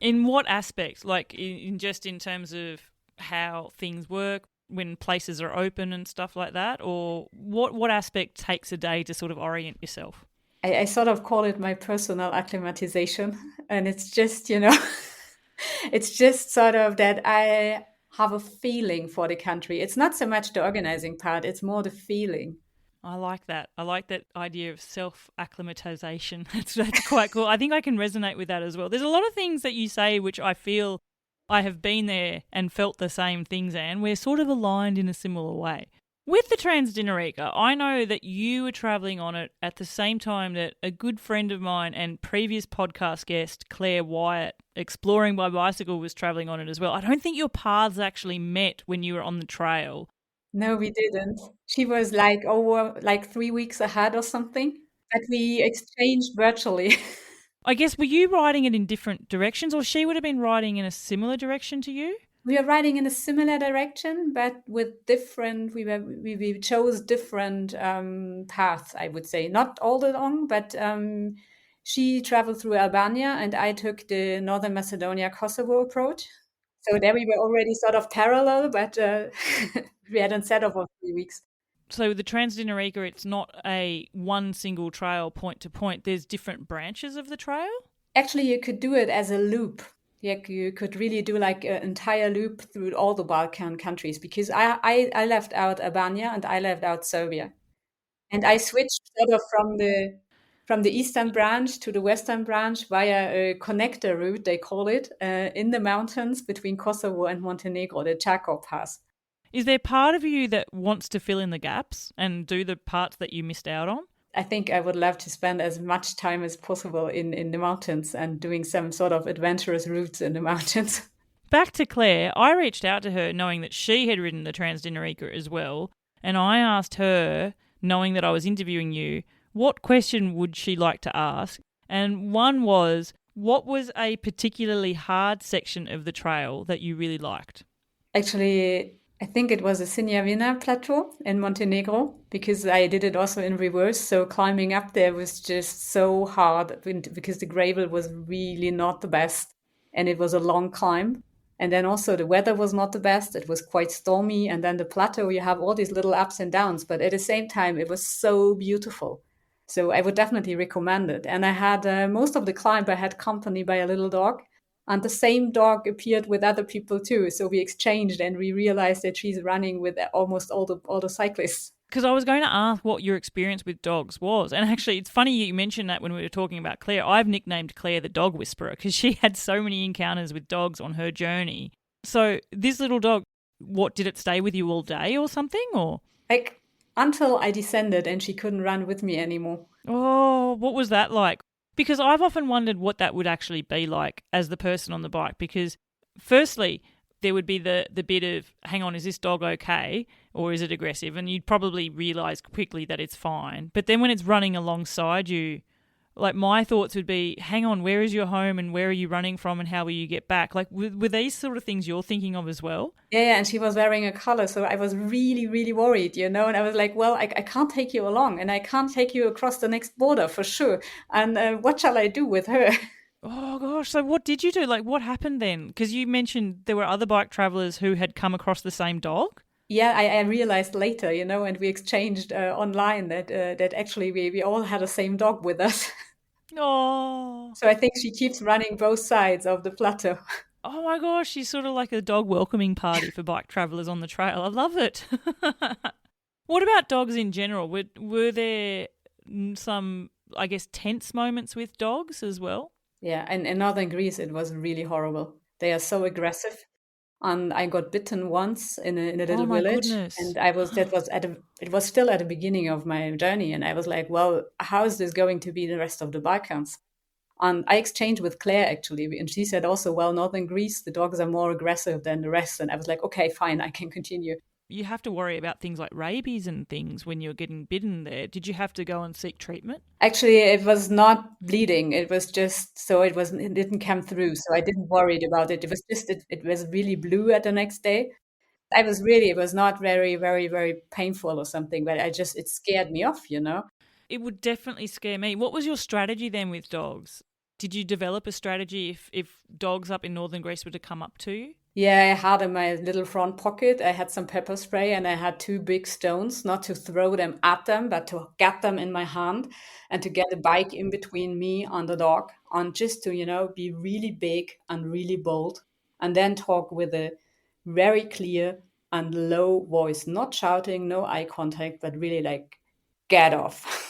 In what aspect? Like just in terms of how things work, when places are open and stuff like that? Or what aspect takes a day to sort of orient yourself? I sort of call it my personal acclimatization. And it's just, it's just sort of that I have a feeling for the country. It's not so much the organizing part, it's more the feeling. I like that. I like that idea of self-acclimatization. That's quite cool. I think I can resonate with that as well. There's a lot of things that you say which I feel I have been there and felt the same things, and we're sort of aligned in a similar way. With the Trans Dinarica, I know that you were travelling on it at the same time that a good friend of mine and previous podcast guest, Claire Wyatt, Exploring by Bicycle, was travelling on it as well. I don't think your paths actually met when you were on the trail. No, we didn't. She was like over like 3 weeks ahead or something, but we exchanged virtually. I guess, were you riding it in different directions, or she would have been riding in a similar direction to you? We are riding in a similar direction, but with different. We chose different paths. I would say not all the long, but she traveled through Albania, and I took the Northern Macedonia Kosovo approach. So there we were already sort of parallel, but we hadn't set off for 3 weeks. So the Trans Dinarica, it's not a one single trail point to point. There's different branches of the trail? Actually, you could do it as a loop. Yeah, you could really do like an entire loop through all the Balkan countries, because I left out Albania and I left out Serbia. And I switched sort of from the eastern branch to the western branch via a connector route, they call it, in the mountains between Kosovo and Montenegro, the Chako Pass. Is there part of you that wants to fill in the gaps and do the parts that you missed out on? I think I would love to spend as much time as possible in the mountains and doing some sort of adventurous routes in the mountains. Back to Claire, I reached out to her knowing that she had ridden the Trans Dinarica as well, and I asked her, knowing that I was interviewing you, what question would she like to ask? And one was, what was a particularly hard section of the trail that you really liked? Actually, I think it was a Sinjavina plateau in Montenegro, because I did it also in reverse. So climbing up there was just so hard because the gravel was really not the best, and it was a long climb. And then also the weather was not the best. It was quite stormy. And then the plateau, you have all these little ups and downs, but at the same time, it was so beautiful. So I would definitely recommend it. And I had most of the climb, I had company by a little dog. And the same dog appeared with other people too. So we exchanged, and we realized that she's running with almost all the cyclists. Because I was going to ask what your experience with dogs was. And actually, it's funny you mentioned that when we were talking about Claire. I've nicknamed Claire the dog whisperer because she had so many encounters with dogs on her journey. So this little dog, what, did it stay with you all day or something? Or Like until I descended and she couldn't run with me anymore. oh, what was that like? Because I've often wondered what that would actually be like as the person on the bike. Because firstly, there would be the bit of, hang on, is this dog okay or is it aggressive? And you'd probably realise quickly that it's fine. But then when it's running alongside you, like my thoughts would be, hang on, where is your home and where are you running from and how will you get back? Like were these sort of things you're thinking of as well? Yeah, and she was wearing a collar, so I was really, really worried, you know. And I was like, well, I can't take you along and I can't take you across the next border for sure. And what shall I do with her? Oh gosh, so what did you do? Like what happened then? Because you mentioned there were other bike travellers who had come across the same dog. Yeah, I realized later, you know, and we exchanged online that actually we all had the same dog with us. Oh, So I think she keeps running both sides of the plateau. oh my gosh, she's sort of like a dog welcoming party for bike travellers on the trail. I love it. What about dogs in general? Were there some, I guess, tense moments with dogs as well? Yeah, and in northern Greece, it was really horrible. They are so aggressive. And I got bitten once in a Oh little my village, goodness. and it was still at the beginning of my journey, and I was like, well, how is this going to be the rest of the Balkans? And I exchanged with Claire actually, and she said also, well, northern Greece, the dogs are more aggressive than the rest, and I was like, okay, fine, I can continue. You have to worry about things like rabies and things when you're getting bitten there. Did you have to go and seek treatment? Actually, it was not bleeding. It was just so it didn't come through. So I didn't worry about it. It was just it was really blue at the next day. It was not very, very, very painful or something, but it scared me off, you know? It would definitely scare me. What was your strategy then with dogs? Did you develop a strategy if dogs up in northern Greece were to come up to you? Yeah, I had in my little front pocket, I had some pepper spray and I had two big stones, not to throw them at them, but to get them in my hand and to get a bike in between me and the dog, and just to, you know, be really big and really bold, and then talk with a very clear and low voice, not shouting, no eye contact, but really like, get off.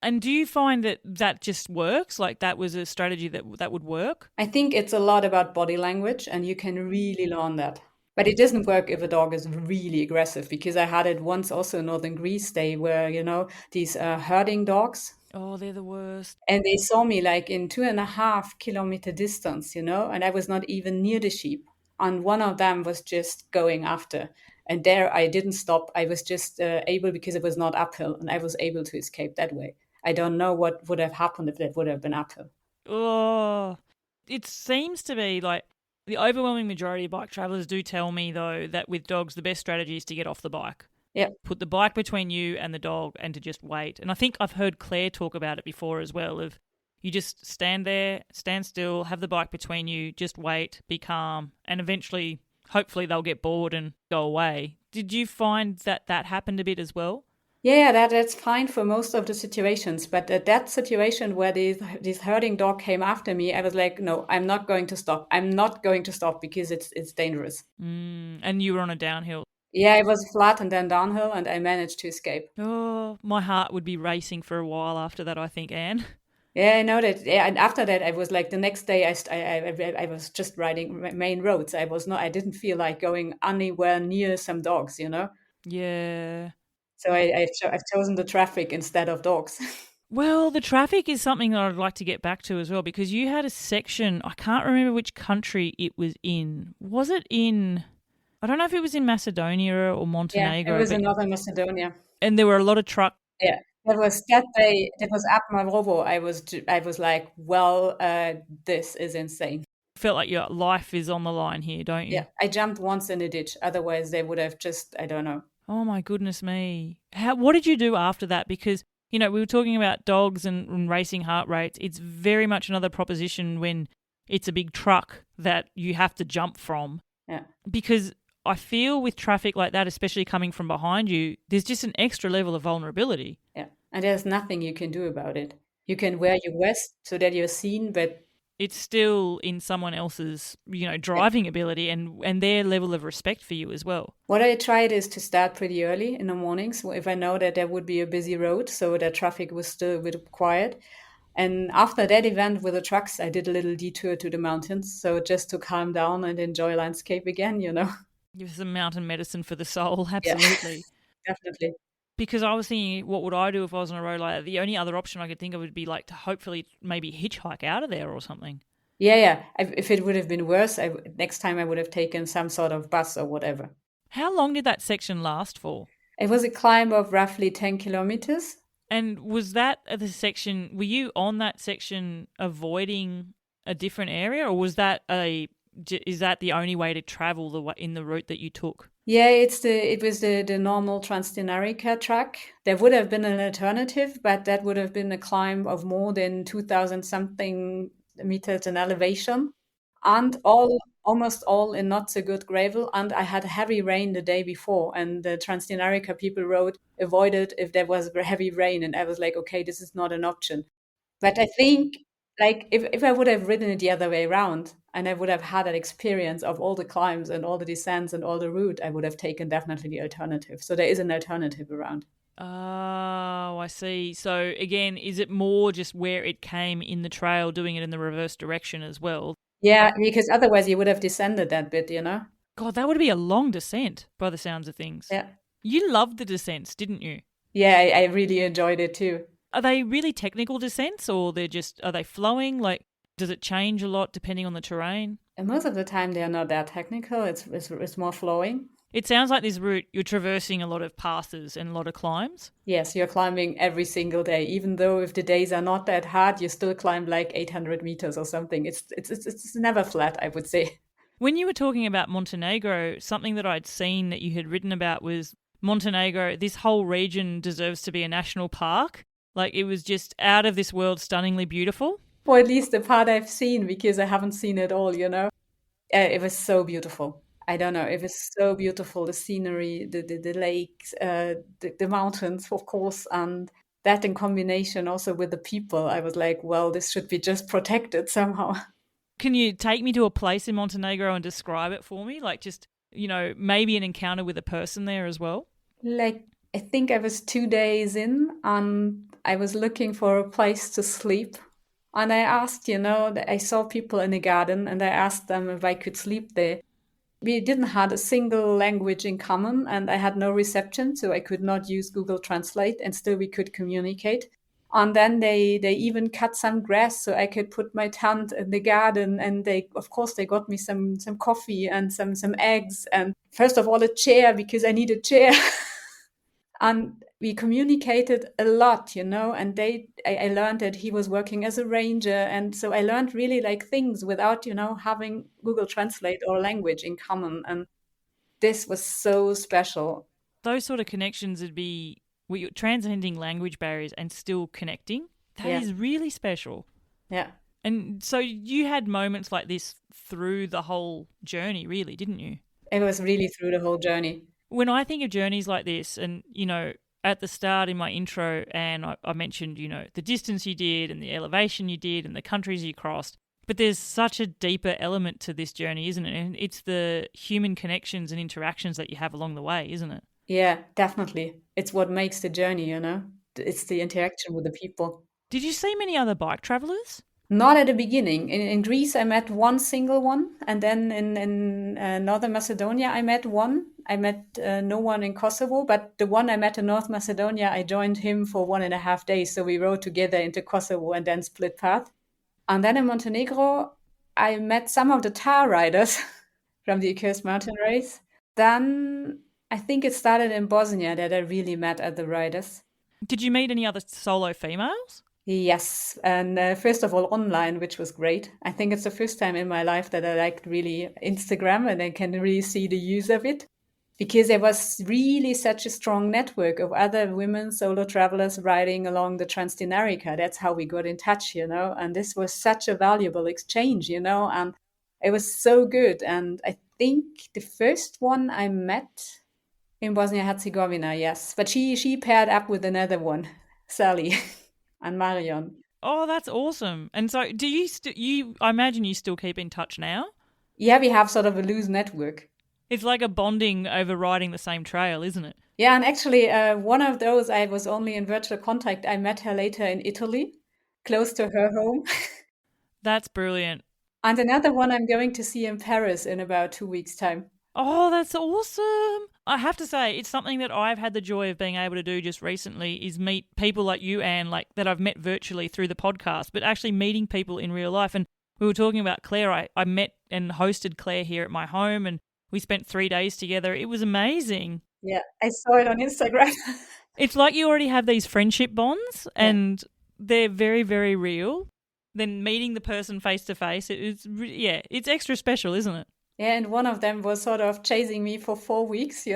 And do you find that that just works? Like that was a strategy that would work? I think it's a lot about body language, and you can really learn that. But it doesn't work if a dog is really aggressive, because I had it once also in northern Greece. They were, you know, these herding dogs, Oh, they're the worst. and they saw me like in 2.5 kilometer distance, you know, and I was not even near the sheep. And one of them was just going after. And there I didn't stop. I was just able, because it was not uphill, and I was able to escape that way. I don't know what would have happened if that would have been uphill. Oh, it seems to be like the overwhelming majority of bike travellers do tell me, though, that with dogs, the best strategy is to get off the bike. Yeah. Put the bike between you and the dog and to just wait. And I think I've heard Claire talk about it before as well, of you just stand there, stand still, have the bike between you, just wait, be calm, and eventually, hopefully they'll get bored and go away. Did you find that that happened a bit as well? Yeah, that's fine for most of the situations. But that situation where this herding dog came after me, I was like, no, I'm not going to stop. I'm not going to stop, because it's dangerous. And you were on a downhill. Yeah, it was flat and then downhill, and I managed to escape. Oh, my heart would be racing for a while after that, I think, Anne. Yeah, I know that. Yeah, and after that, I was like the next day, I was just riding main roads. I didn't feel like going anywhere near some dogs, you know. Yeah. So I've chosen the traffic instead of dogs. Well, the traffic is something that I'd like to get back to as well, because you had a section, I can't remember which country it was in. Was it in, I don't know if it was in Macedonia or Yeah, it Montenegro, was but, in Northern Macedonia. and there were a lot of truck. Yeah, that was that day. That was at Marovo. I was like, well, this is insane. Felt like your life is on the line here, don't you? Yeah, I jumped once in a ditch. Otherwise, they would have just, I don't know. Oh my goodness me. What did you do after that? Because, you know, we were talking about dogs and racing heart rates. It's very much another proposition when it's a big truck that you have to jump from. Yeah. Because I feel with traffic like that, especially coming from behind you, there's just an extra level of vulnerability. Yeah, and there's nothing you can do about it. You can wear your vest so that you're seen, but it's still in someone else's, driving ability and their level of respect for you as well. What I tried is to start pretty early in the mornings if I know that there would be a busy road, so that traffic was still a bit quiet. And after that event with the trucks, I did a little detour to the mountains, so just to calm down and enjoy landscape again. Give some mountain medicine for the soul, Yeah, absolutely. definitely. Because I was thinking, what would I do if I was on a road like that? The only other option I could think of would be like to hopefully maybe hitchhike out of there or something. Yeah, yeah. If it would have been worse, next time I would have taken some sort of bus or whatever. How long did that section last for? It was a climb of roughly 10 kilometers. And was that the section, were you on that section avoiding a different area, or is that the only way to travel in the route that you took? Yeah, it was the normal Trans Dinarica track. There would have been an alternative, but that would have been a climb of more than 2,000 something meters in elevation, and almost all in not so good gravel. And I had heavy rain the day before, and the Trans Dinarica people wrote avoid it if there was heavy rain, and I was like, okay, this is not an option. But I think, like, if I would have ridden it the other way around and I would have had that experience of all the climbs and all the descents and all the route, I would have taken definitely the alternative. So there is an alternative around. Oh, I see. So again, is it more just where it came in the trail, doing it in the reverse direction as well? Yeah, because otherwise you would have descended that bit. God, that would be a long descent by the sounds of things. Yeah. You loved the descents, didn't you? Yeah, I really enjoyed it too. Are they really technical descents, or are they flowing? Like, does it change a lot depending on the terrain? And most of the time they are not that technical. It's more flowing. It sounds like this route, you're traversing a lot of passes and a lot of climbs. Yes, you're climbing every single day. Even though if the days are not that hard, you still climb like 800 meters or something. It's never flat, I would say. When you were talking about Montenegro, something that I'd seen that you had written about was Montenegro, this whole region deserves to be a national park. Like, it was just out of this world, stunningly beautiful. Or at least the part I've seen, because I haven't seen it all. It was so beautiful. I don't know. It was so beautiful. The scenery, the lakes, the mountains, of course, and that in combination also with the people. I was like, well, this should be just protected somehow. Can you take me to a place in Montenegro and describe it for me? Like, just, maybe an encounter with a person there as well? Like, I think I was 2 days in and I was looking for a place to sleep. And I asked, I saw people in the garden and I asked them if I could sleep there. We didn't have a single language in common and I had no reception, so I could not use Google Translate, and still we could communicate. And then they even cut some grass so I could put my tent in the garden, and of course they got me some coffee and some eggs, and first of all a chair because I need a chair. And we communicated a lot, and I learned that he was working as a ranger, and so I learned really like things without having Google Translate or language in common, and this was so special. Those sort of connections would be you're transcending language barriers and still connecting. That is really special. Yeah. And so you had moments like this through the whole journey, really, didn't you? It was really through the whole journey. When I think of journeys like this, and, at the start in my intro, and I mentioned, the distance you did and the elevation you did and the countries you crossed, but there's such a deeper element to this journey, isn't it? And it's the human connections and interactions that you have along the way, isn't it? Yeah, definitely. It's what makes the journey. It's the interaction with the people. Did you see many other bike travelers? Not at the beginning. In Greece, I met one single one. And then in Northern Macedonia, I met one. I met no one in Kosovo, but the one I met in North Macedonia, I joined him for 1.5 days. So we rode together into Kosovo and then split path. And then in Montenegro, I met some of the tar riders from the accursed mountain race. Then I think it started in Bosnia that I really met other riders. Did you meet any other solo females? Yes, and first of all online, which was great. I think it's the first time in my life that I liked really Instagram and I can really see the use of it, because there was really such a strong network of other women solo travelers riding along the Trans Dinarica. That's how we got in touch, and this was such a valuable exchange, and it was so good. And I think the first one I met in Bosnia-Herzegovina, yes, but she paired up with another one, Sally. And Marion. Oh, that's awesome. And so do you I imagine you still keep in touch now? Yeah, we have sort of a loose network. It's like a bonding over riding the same trail, isn't it? Yeah, and actually, one of those I was only in virtual contact. I met her later in Italy, close to her home. That's brilliant. And another one I'm going to see in Paris in about 2 weeks' time. Oh, that's awesome. I have to say, it's something that I've had the joy of being able to do just recently is meet people like you, Anne, like that I've met virtually through the podcast, but actually meeting people in real life. And we were talking about Claire. I met and hosted Claire here at my home and we spent 3 days together. It was amazing. Yeah, I saw it on Instagram. It's like you already have these friendship bonds Yeah. and they're very, very real. Then meeting the person face to face, it's extra special, isn't it? Yeah, and one of them was sort of chasing me for 4 weeks,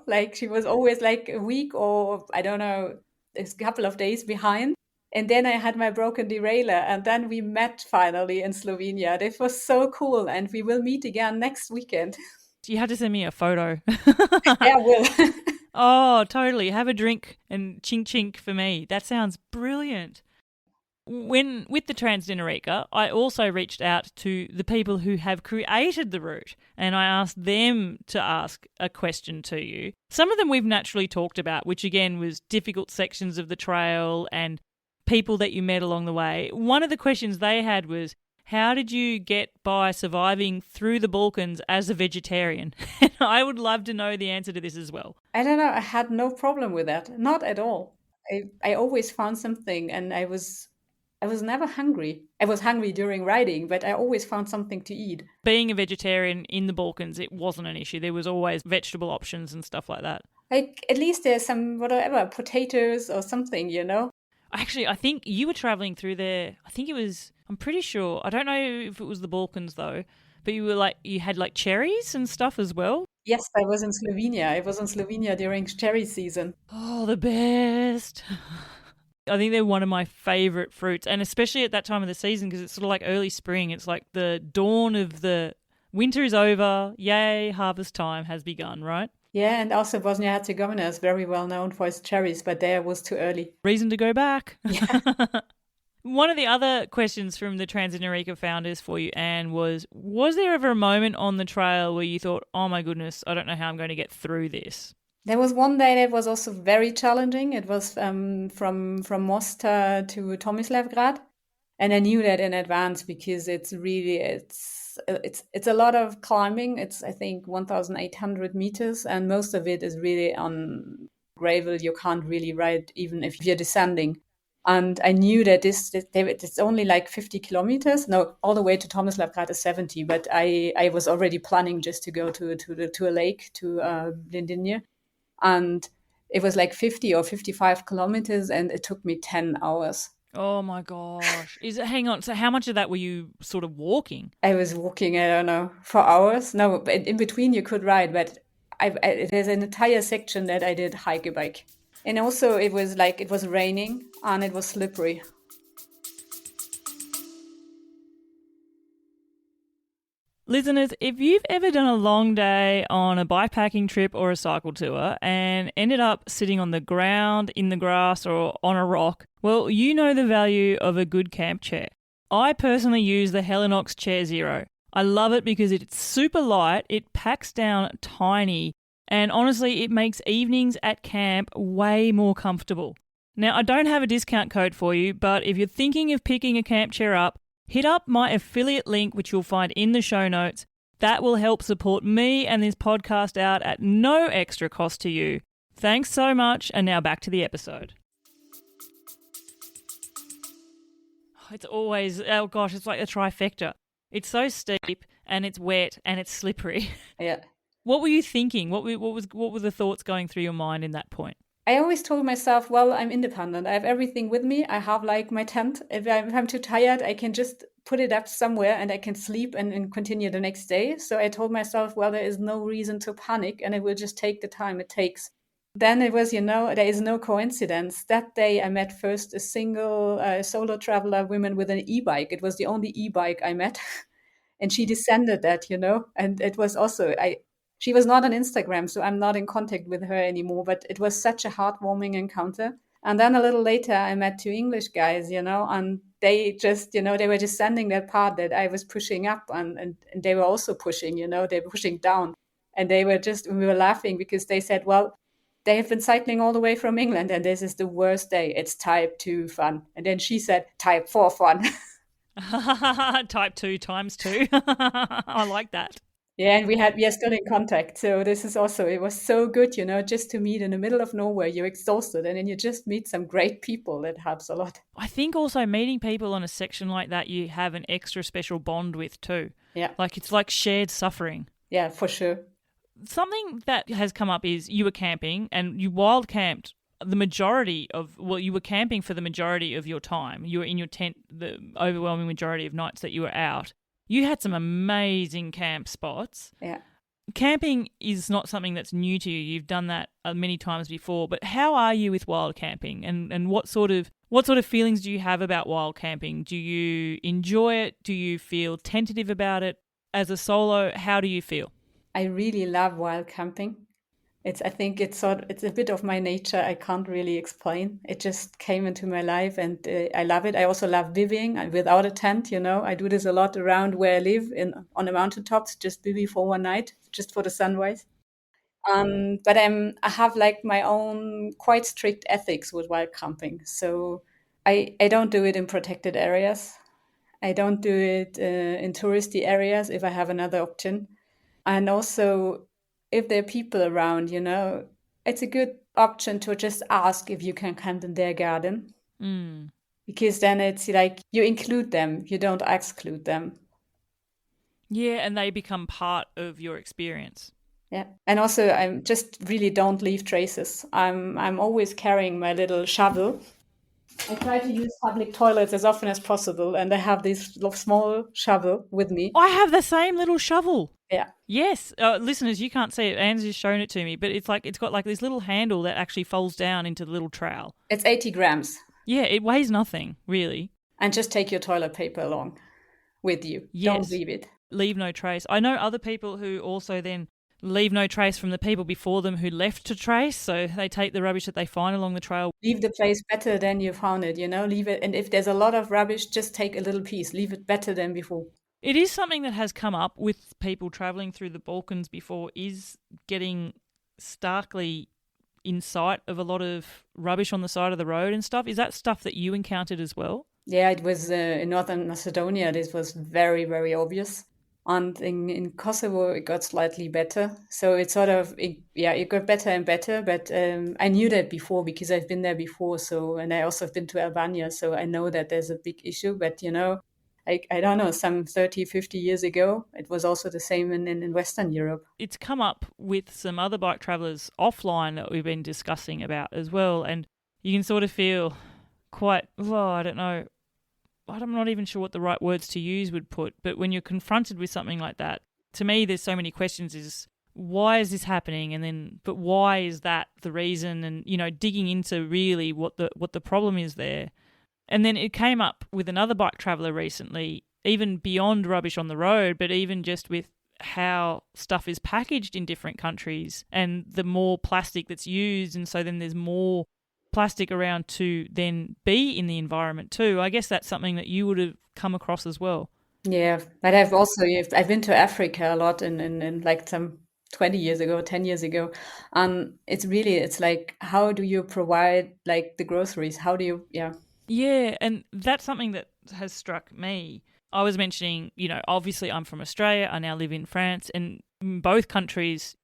like she was always like a week or I don't know, a couple of days behind. And then I had my broken derailleur, and then we met finally in Slovenia. This was so cool, and we will meet again next weekend. You had to send me a photo. Yeah, will. Oh, totally. Have a drink and chink chink for me. That sounds brilliant. When with the Trans Dinarica, I also reached out to the people who have created the route and I asked them to ask a question to you. Some of them we've naturally talked about, which again was difficult sections of the trail and people that you met along the way. One of the questions they had was, how did you get by surviving through the Balkans as a vegetarian? And I would love to know the answer to this as well. I don't know. I had no problem with that, not at all. I always found something, and I was never hungry. I was hungry during riding, but I always found something to eat. Being a vegetarian in the Balkans, it wasn't an issue. There was always vegetable options and stuff like that. Like at least there's some whatever potatoes or something. Actually, I think you were traveling through there. I'm pretty sure. I don't know if it was the Balkans though, but you had like cherries and stuff as well. Yes, I was in Slovenia. I was in Slovenia during cherry season. Oh, the best. I think they're one of my favorite fruits, and especially at that time of the season because it's sort of like early spring. It's like the dawn of the winter is over. Yay, harvest time has begun, right? Yeah, and also Bosnia-Herzegovina is very well known for its cherries, but there was too early. Reason to go back. Yeah. One of the other questions from the Trans Dinarica founders for you, Anne, was there ever a moment on the trail where you thought, oh my goodness, I don't know how I'm going to get through this? There was one day that was also very challenging. It was from Mostar to Tomislavgrad, and I knew that in advance because it's a lot of climbing. It's I think 1,800 meters, and most of it is really on gravel. You can't really ride even if you're descending. And I knew that it's only like 50 kilometers. No, all the way to Tomislavgrad is 70. But I was already planning just to go to a lake to Lindinje, and it was like 50 or 55 kilometers, and it took me 10 hours. Oh my gosh. Hang on. So how much of that were you sort of walking? I was walking, I don't know, for hours. No, but in between you could ride, but there's an entire section that I did hike a bike. And also it was raining and it was slippery. Listeners, if you've ever done a long day on a bikepacking trip or a cycle tour and ended up sitting on the ground, in the grass, or on a rock, well, you know the value of a good camp chair. I personally use the Helinox Chair Zero. I love it because it's super light, it packs down tiny, and honestly, it makes evenings at camp way more comfortable. Now, I don't have a discount code for you, but if you're thinking of picking a camp chair up, hit up my affiliate link, which you'll find in the show notes. That will help support me and this podcast out at no extra cost to you. Thanks so much, and now back to the episode. It's always, oh gosh, it's like a trifecta. It's so steep, and it's wet, and it's slippery. Yeah. What were you thinking? What were the thoughts going through your mind in that point? I always told myself, well, I'm independent. I have everything with me. I have like my tent. If I'm too tired, I can just put it up somewhere and I can sleep and continue the next day. So I told myself, well, there is no reason to panic and I will just take the time it takes. Then it was, there is no coincidence. That day I met first a single solo traveler woman with an e-bike. It was the only e-bike I met. And she descended that, and it was also, she was not on Instagram, so I'm not in contact with her anymore, but it was such a heartwarming encounter. And then a little later, I met two English guys, and they just, they were just sending that part that I was pushing up, and they were also pushing, they were pushing down. And we were laughing because they said, well, they have been cycling all the way from England, and this is the worst day. It's type 2 fun. And then she said, type 4 fun. Type 2 times 2. I like that. Yeah, and we are still in contact. So this is also, it was so good, just to meet in the middle of nowhere. You're exhausted and then you just meet some great people. That helps a lot. I think also meeting people on a section like that you have an extra special bond with too. Yeah. Like it's like shared suffering. Yeah, for sure. Something that has come up is you were camping and you wild camped you were camping for the majority of your time. You were in your tent the overwhelming majority of nights that you were out. You had some amazing camp spots. Yeah. Camping is not something that's new to you. You've done that many times before. But how are you with wild camping? And what sort of feelings do you have about wild camping? Do you enjoy it? Do you feel tentative about it? As a solo, how do you feel? I really love wild camping. I think it's a bit of my nature. I can't really explain. It just came into my life, and I love it. I also love bivvying without a tent. I do this a lot around where I live on the mountaintops. Just bivvy for one night, just for the sunrise. But I have like my own quite strict ethics with wild camping. So I don't do it in protected areas. I don't do it in touristy areas if I have another option. And also, if there are people around, it's a good option to just ask if you can camp in their garden. Mm. Because then it's like you include them, you don't exclude them. Yeah, and they become part of your experience. Yeah. And also, I just really don't leave traces. I'm always carrying my little shovel. I try to use public toilets as often as possible, and I have this small shovel with me. I have the same little shovel. Yeah. Yes. Listeners, you can't see it. Anne's just shown it to me, but it's got like this little handle that actually folds down into the little trowel. It's 80 grams. Yeah, it weighs nothing, really. And just take your toilet paper along with you. Yes. Don't leave it. Leave no trace. I know other people who also then leave no trace from the people before them who left to trace. So they take the rubbish that they find along the trail. Leave the place better than you found it, leave it. And if there's a lot of rubbish, just take a little piece. Leave it better than before. It is something that has come up with people travelling through the Balkans before, is getting starkly in sight of a lot of rubbish on the side of the road and stuff. Is that stuff that you encountered as well? Yeah, it was in Northern Macedonia. This was very, very obvious. And in Kosovo, it got slightly better. So it got better and better. But I knew that before because I've been there before. And I also have been to Albania. So I know that there's a big issue. But, I don't know, some 30, 50 years ago, it was also the same in Western Europe. It's come up with some other bike travellers offline that we've been discussing about as well. And you can sort of feel quite, I don't know, I'm not even sure what the right words to use would put, but when you're confronted with something like that, to me there's so many questions is, why is this happening? But why is that the reason? And, digging into really what the problem is there. And then it came up with another bike traveller recently, even beyond rubbish on the road, but even just with how stuff is packaged in different countries and the more plastic that's used. And so then there's more plastic around to then be in the environment too. I guess that's something that you would have come across as well. Yeah, but I've been to Africa a lot in like some 20 years ago, 10 years ago. It's like, how do you provide like the groceries? How do you, yeah. Yeah, and that's something that has struck me. I was mentioning, obviously I'm from Australia. I now live in France, and in both countries,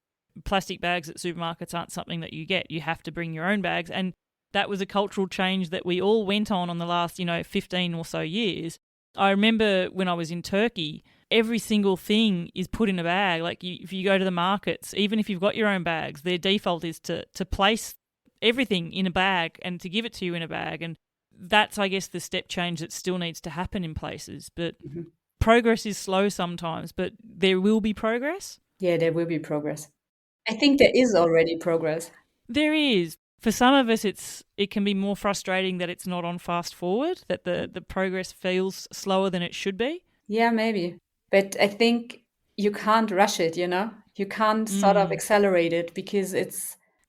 plastic bags at supermarkets aren't something that you get. You have to bring your own bags. And that was a cultural change that we all went on the last, 15 or so years. I remember when I was in Turkey, every single thing is put in a bag. Like if you go to the markets, even if you've got your own bags, their default is to place everything in a bag and to give it to you in a bag. And that's, I guess, the step change that still needs to happen in places. But progress is slow sometimes, but there will be progress. Yeah, there will be progress. I think there is already progress. There is. For some of us, it can be more frustrating that it's not on fast forward, that the progress feels slower than it should be. Yeah, maybe. But I think you can't rush it, You can't sort of accelerate it because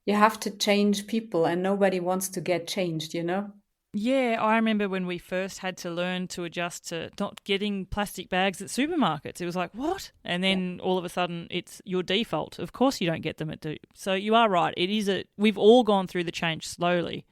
you have to change people, and nobody wants to get changed, you know? Yeah, I remember when we first had to learn to adjust to not getting plastic bags at supermarkets. It was like, what? And Yeah. then all of a sudden it's your default. Of course you don't get them at So you are right. We've all gone through the change slowly.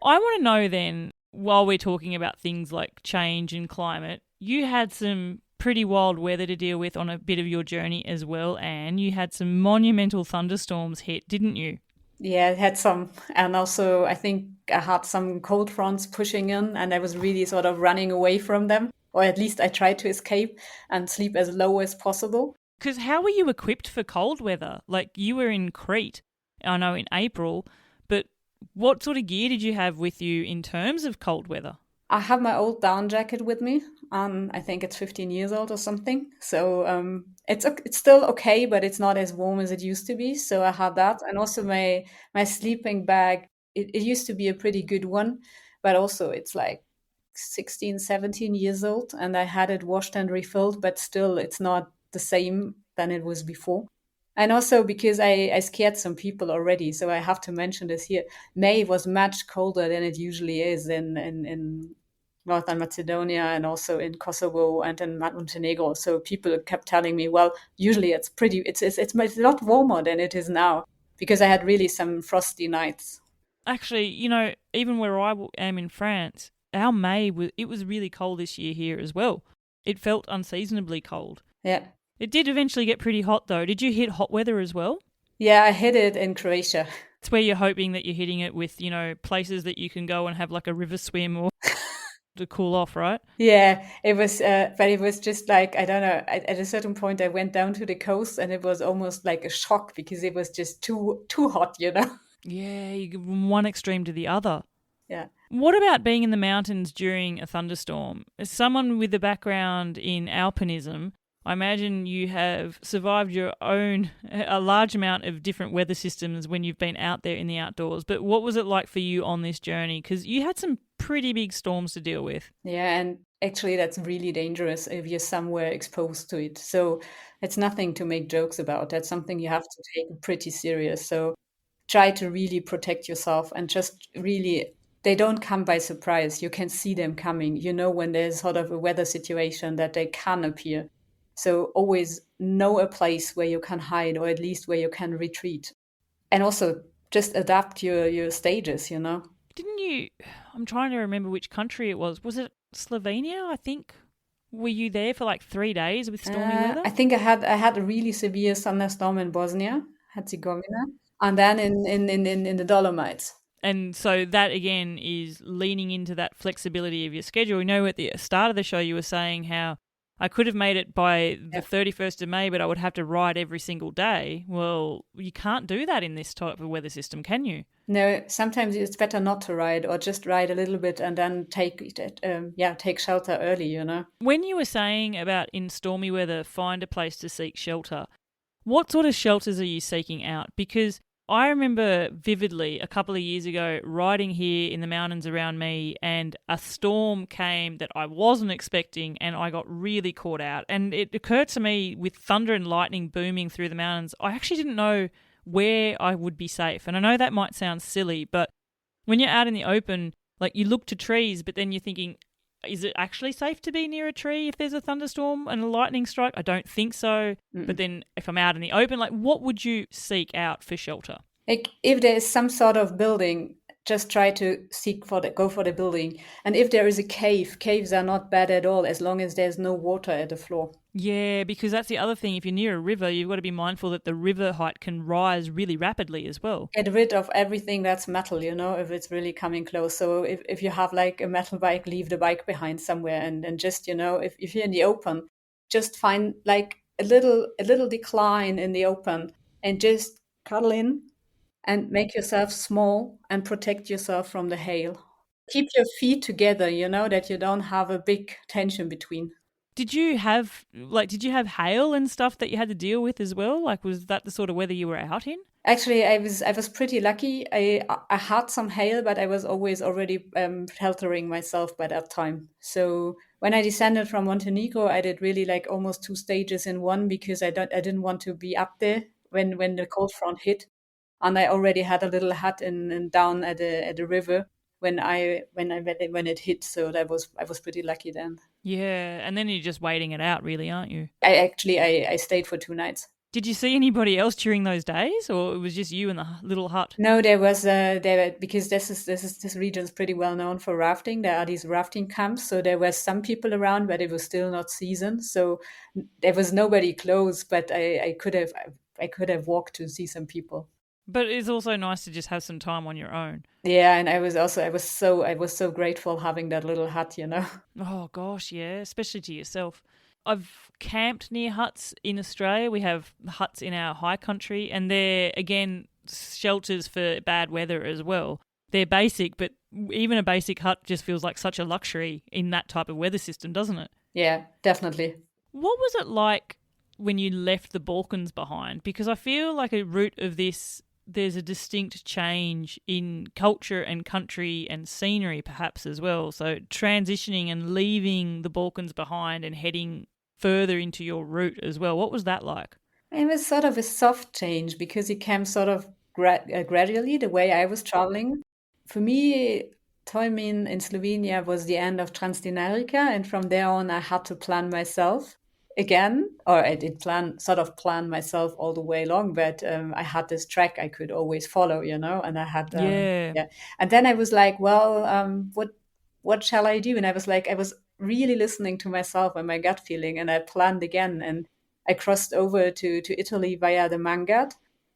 I want to know then, while we're talking about things like change and climate, you had some pretty wild weather to deal with on a bit of your journey as well, and you had some monumental thunderstorms hit, didn't you? Yeah, I had some. And also, I think I had some cold fronts pushing in, and I was really sort of running away from them. Or at least I tried to escape and sleep as low as possible. Because how were you equipped for cold weather? Like you were in Crete, I know in April, but what sort of gear did you have with you in terms of cold weather? I have my old down jacket with me. I think it's 15 years old or something. So it's still okay, but it's not as warm as it used to be. So I had that, and also my sleeping bag. It used to be a pretty good one, but also it's like 16, 17 years old, and I had it washed and refilled, but still it's not the same than it was before. And also because I scared some people already, so I have to mention this here. May was much colder than it usually is in Northern Macedonia and also in Kosovo and in Montenegro. So people kept telling me, well, usually it's a lot warmer than it is now, because I had really some frosty nights. Actually, even where am in France, our it was really cold this year here as well. It felt unseasonably cold. Yeah. It did eventually get pretty hot though. Did you hit hot weather as well? Yeah, I hit it in Croatia. It's where you're hoping that you're hitting it with, places that you can go and have like a river swim or to cool off, right? Yeah, it was, but it was just like, I don't know. At a certain point, I went down to the coast, and it was almost like a shock because it was just too hot, you know? Yeah, you go from one extreme to the other. Yeah. What about being in the mountains during a thunderstorm? As someone with a background in alpinism, I imagine you have survived a large amount of different weather systems when you've been out there in the outdoors. But what was it like for you on this journey? Because you had some pretty big storms to deal with. Yeah, and actually, that's really dangerous if you're somewhere exposed to it. So it's nothing to make jokes about. That's something you have to take pretty serious. So try to really protect yourself, and just really, they don't come by surprise. You can see them coming. You know, when there's sort of a weather situation that they can appear. So always know a place where you can hide, or at least where you can retreat. And also just adapt your stages, you know. Didn't you? I'm trying to remember which country it was. Was it Slovenia? I think. Were you there for like 3 days with stormy weather? I think I had a really severe thunderstorm in Bosnia Herzegovina, and then in the Dolomites. And so that again is leaning into that flexibility of your schedule. At the start of the show you were saying how I could have made it by the 31st of May, but I would have to ride every single day. Well, you can't do that in this type of weather system, can you? No, sometimes it's better not to ride, or just ride a little bit and then take shelter early, you know. When you were saying about in stormy weather, find a place to seek shelter, what sort of shelters are you seeking out? Because I remember vividly a couple of years ago riding here in the mountains around me, and a storm came that I wasn't expecting, and I got really caught out. And it occurred to me, with thunder and lightning booming through the mountains, I actually didn't know where I would be safe. And I know that might sound silly, but when you're out in the open, like you look to trees, but then you're thinking, is it actually safe to be near a tree if there's a thunderstorm and a lightning strike? I don't think so. Mm-mm. But then if I'm out in the open, like what would you seek out for shelter? Like if there is some sort of building, just try to go for the building. And if there is a cave, caves are not bad at all, as long as there's no water at the floor. Yeah, because that's the other thing. If you're near a river, you've got to be mindful that the river height can rise really rapidly as well. Get rid of everything that's metal, you know, if it's really coming close. So if you have like a metal bike, leave the bike behind somewhere, and just, you know, if you're in the open, just find like a little decline in the open, and just cuddle in and make yourself small and protect yourself from the hail. Keep your feet together, you know, that you don't have a big tension between. Did you have hail and stuff that you had to deal with as well? Like was that the sort of weather you were out in? Actually, I was pretty lucky. I had some hail, but I was always already sheltering myself by that time. So when I descended from Montenegro, I did really like almost two stages in one, because I didn't want to be up there when the cold front hit. and I already had a little hut in down at the river when it hit. So I was pretty lucky then. Yeah, and then you're just waiting it out, really, aren't you? I stayed for 2 nights. Did you see anybody else during those days, or it was just you and the little hut? No, because this region's pretty well known for rafting. There are these rafting camps, so there were some people around, but it was still not season, so there was nobody close. But I could have walked to see some people. But it's also nice to just have some time on your own. Yeah, and I was so grateful having that little hut, you know. Oh gosh, yeah, especially to yourself. I've camped near huts in Australia. We have huts in our high country, and they're, again, shelters for bad weather as well. They're basic, but even a basic hut just feels like such a luxury in that type of weather system, doesn't it? Yeah, definitely. What was it like when you left the Balkans behind? Because I feel like a route of this, there's a distinct change in culture and country and scenery perhaps as well. So transitioning and leaving the Balkans behind and heading further into your route as well. What was that like? It was sort of a soft change because it came sort of gradually the way I was traveling. For me, time in Slovenia was the end of Trans Dinarica, and from there on, I had to plan myself again, or I did plan myself all the way along. But I had this track I could always follow, you know, and I had Yeah. yeah. And then I was like, well, what shall I do? And I was really listening to myself and my gut feeling, and I planned again, and I crossed over to Italy via the Mangart.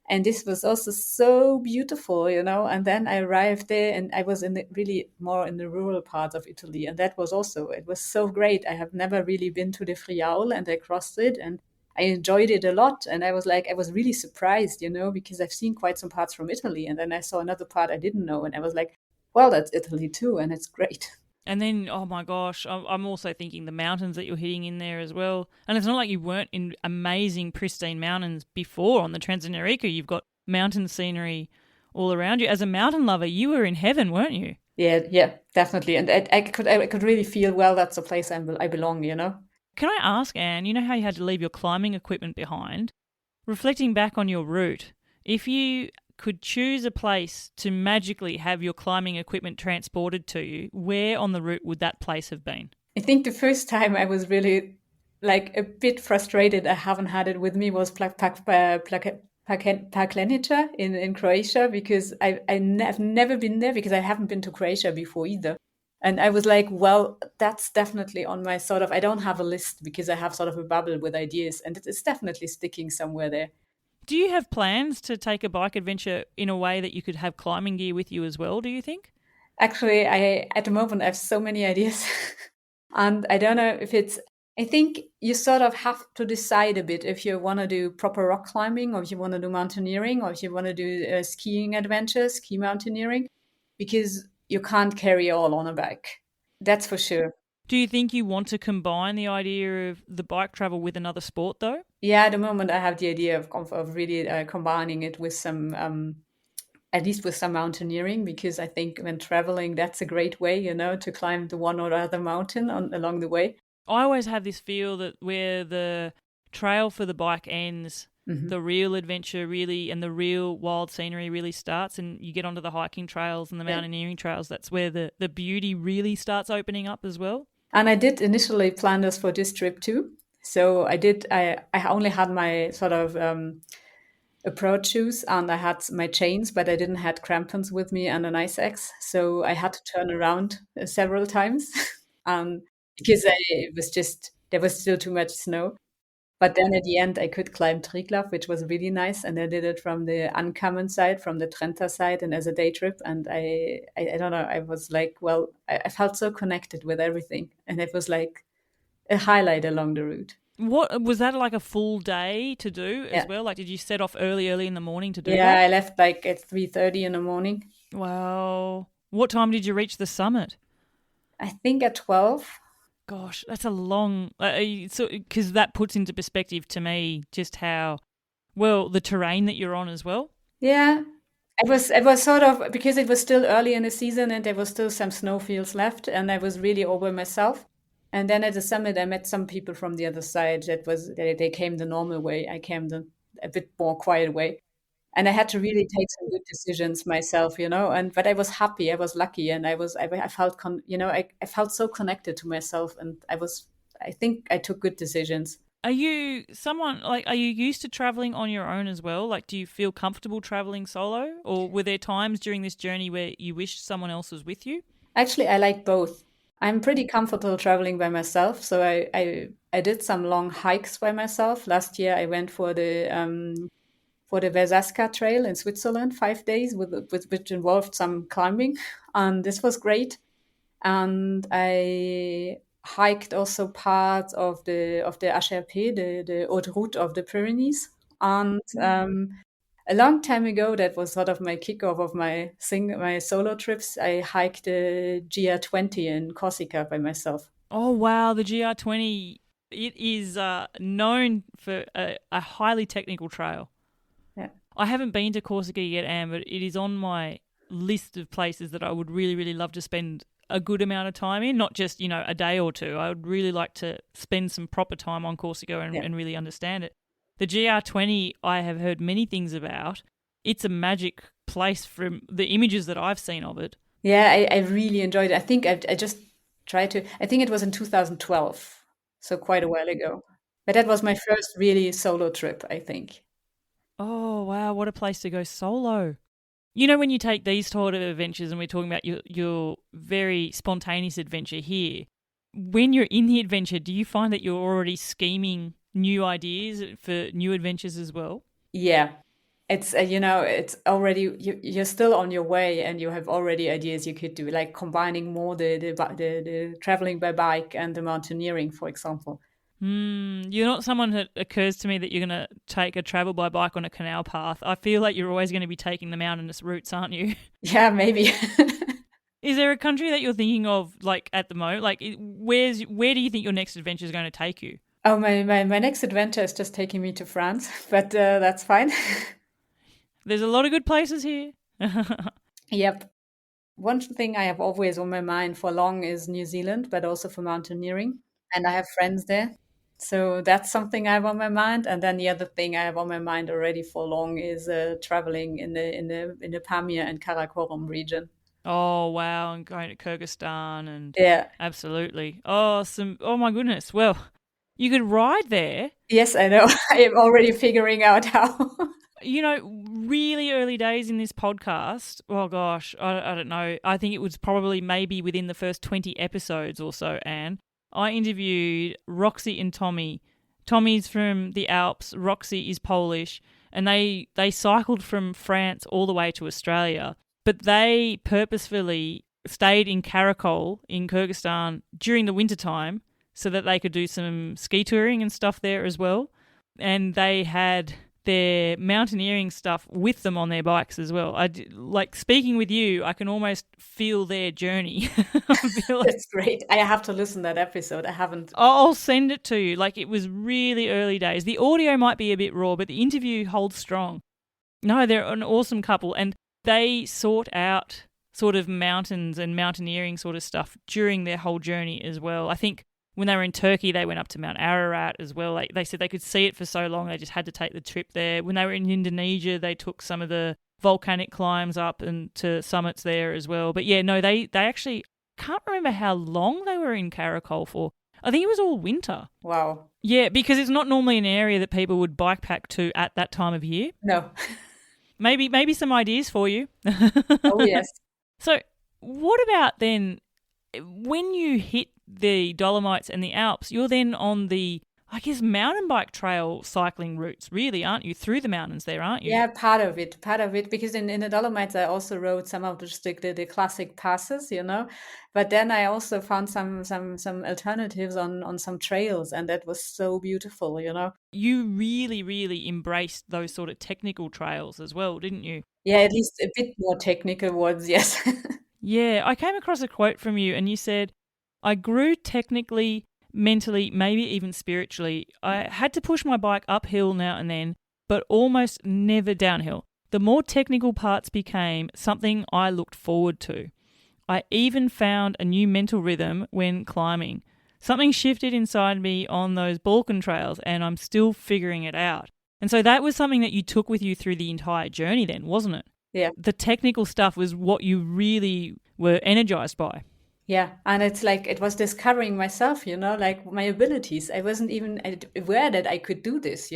And this was also so beautiful, you know. And then I arrived there, and I was in really more in the rural part of Italy. And that was also, it was so great. I have never really been to the Friaul, and I crossed it, and I enjoyed it a lot. And I was like, I was really surprised, you know, because I've seen quite some parts from Italy. And then I saw another part I didn't know. And I was like, well, that's Italy too. And it's great. And then, oh my gosh, I'm also thinking the mountains that you're hitting in there as well. And it's not like you weren't in amazing, pristine mountains before on the Trans Dinarica. You've got mountain scenery all around you. As a mountain lover, you were in heaven, weren't you? Yeah, definitely. And I could really feel, well, that's the place I belong, you know? Can I ask, Anne, you know how you had to leave your climbing equipment behind? Reflecting back on your route, if you could choose a place to magically have your climbing equipment transported to you, where on the route would that place have been? I think the first time I was really like a bit frustrated I haven't had it with me was Paklenica in Croatia, because I've never been there, because I haven't been to Croatia before either. And I was like, well, that's definitely on my sort of, I don't have a list because I have sort of a bubble with ideas, and it's definitely sticking somewhere there. Do you have plans to take a bike adventure in a way that you could have climbing gear with you as well, do you think? Actually, at the moment I have so many ideas, and I don't know if it's. I think you sort of have to decide a bit if you want to do proper rock climbing, or if you want to do mountaineering, or if you want to do skiing adventures, ski mountaineering, because you can't carry all on a bike. That's for sure. Do you think you want to combine the idea of the bike travel with another sport though? Yeah, at the moment I have the idea of really combining it with some at least with some mountaineering, because I think when traveling, that's a great way, you know, to climb the one or other mountain along the way. I always have this feel that where the trail for the bike ends, the real adventure really and the real wild scenery really starts, and you get onto the hiking trails and the mountaineering trails. That's where the beauty really starts opening up as well. And I did initially plan this for this trip too. So I only had my sort of approach shoes, and I had my chains, but I didn't had crampons with me and an ice axe. So I had to turn around several times, because it was just, there was still too much snow. But then at the end, I could climb Triglav, which was really nice. And I did it from the uncommon side, from the Trenta side, and as a day trip. And I don't know, I was like, well, I felt so connected with everything. And it was like a highlight along the route. What was that, like a full day to do as well? Like, did you set off early in the morning to do that? Yeah, I left like at 3:30 in the morning. Wow. What time did you reach the summit? I think at 12. Gosh, that's a long. Because that puts into perspective to me just how well the terrain that you're on as well. Yeah, it was sort of, because it was still early in the season and there was still some snowfields left, and I was really all by myself. And then at the summit, I met some people from the other side. They came the normal way. I came a bit more quiet way. And I had to really take some good decisions myself, but I was happy, I was lucky, and I felt, I felt so connected to myself, and I think I took good decisions. Are you are you used to traveling on your own as well? Like, do you feel comfortable traveling solo? Or were there times during this journey where you wished someone else was with you? Actually, I like both. I'm pretty comfortable traveling by myself, so I did some long hikes by myself. Last year, I went for the Versaska Trail in Switzerland, 5 days, which involved some climbing, and this was great. And I hiked also parts of the HRP, the Haute Route of the Pyrenees. And a long time ago, that was sort of my kickoff of my solo trips. I hiked the GR20 in Corsica by myself. Oh, wow. The GR20, it is known for a highly technical trail. Yeah. I haven't been to Corsica yet, Anne, but it is on my list of places that I would really, really love to spend a good amount of time in, not just, a day or two. I would really like to spend some proper time on Corsica and really understand it. The GR20, I have heard many things about. It's a magic place from the images that I've seen of it. Yeah, I really enjoyed it. I think I just tried to, I think it was in 2012, so quite a while ago. But that was my first really solo trip, I think. Oh, wow, what a place to go solo. You know, when you take these sort of adventures, and we're talking about your very spontaneous adventure here, when you're in the adventure, do you find that you're already scheming new ideas for new adventures as well? Yeah, it's it's already you're still on your way, and you have already ideas you could do, like combining more the traveling by bike and the mountaineering, for example. You're not someone that occurs to me that you're going to take a travel by bike on a canal path. I feel like you're always going to be taking the mountainous routes, aren't you? Yeah, maybe. Is there a country that you're thinking of, like, at the moment? Like, where do you think your next adventure is going to take you? Oh, my next adventure is just taking me to France, but that's fine. There's a lot of good places here. Yep. One thing I have always on my mind for long is New Zealand, but also for mountaineering. And I have friends there. So that's something I have on my mind. And then the other thing I have on my mind already for long is traveling in the Pamir and Karakorum region. Oh, wow, and going to Kyrgyzstan and Yeah. absolutely. Oh, oh my goodness. Well, you could ride there. Yes, I know. I am already figuring out how. Really early days in this podcast. Oh gosh, I don't know. I think it was probably maybe within the first 20 episodes or so, Anne. I interviewed Roxy and Tommy. Tommy's from the Alps, Roxy is Polish, and they cycled from France all the way to Australia. But they purposefully stayed in Karakol in Kyrgyzstan during the wintertime so that they could do some ski touring and stuff there as well. And they had their mountaineering stuff with them on their bikes as well. Like speaking with you, I can almost feel their journey. That's great. I have to listen to that episode. I haven't. I'll send it to you. Like, it was really early days. The audio might be a bit raw, but the interview holds strong. No, they're an awesome couple, and they sought out sort of mountains and mountaineering sort of stuff during their whole journey as well. I think when they were in Turkey, they went up to Mount Ararat as well. Like, they said they could see it for so long, they just had to take the trip there. When they were in Indonesia, they took some of the volcanic climbs up and to summits there as well. But yeah, no, they actually can't remember how long they were in Karakol for. I think it was all winter. Wow. Yeah, because it's not normally an area that people would bike pack to at that time of year. No. Maybe some ideas for you. Oh, yes. So what about then when you hit the Dolomites and the Alps, you're then on the, I guess, mountain bike trail cycling routes, really, aren't you? Through the mountains there, aren't you? Yeah, part of it, because in the Dolomites I also rode some of the classic passes, but then I also found some alternatives on some trails, and that was so beautiful. You really, really embraced those sort of technical trails as well, didn't you? Yeah, at least a bit more technical ones, yes. Yeah, I came across a quote from you and you said, I grew technically, mentally, maybe even spiritually. I had to push my bike uphill now and then, but almost never downhill. The more technical parts became something I looked forward to. I even found a new mental rhythm when climbing. Something shifted inside me on those Balkan trails and I'm still figuring it out. And so that was something that you took with you through the entire journey then, wasn't it? Yeah. The technical stuff was what you really were energized by. Yeah. And it's like it was discovering myself, like my abilities. I wasn't even aware that I could do this.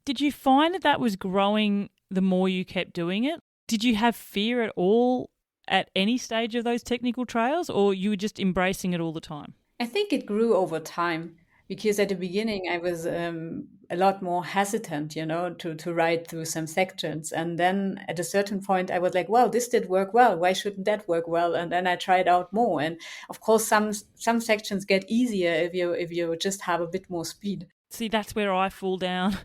Did you find that that was growing the more you kept doing it? Did you have fear at all at any stage of those technical trails, or you were just embracing it all the time? I think it grew over time because at the beginning I was a lot more hesitant, to ride through some sections. And then at a certain point I was like, well, this did work well. Why shouldn't that work well? And then I tried out more. And of course, some sections get easier if you just have a bit more speed. See, that's where I fall down,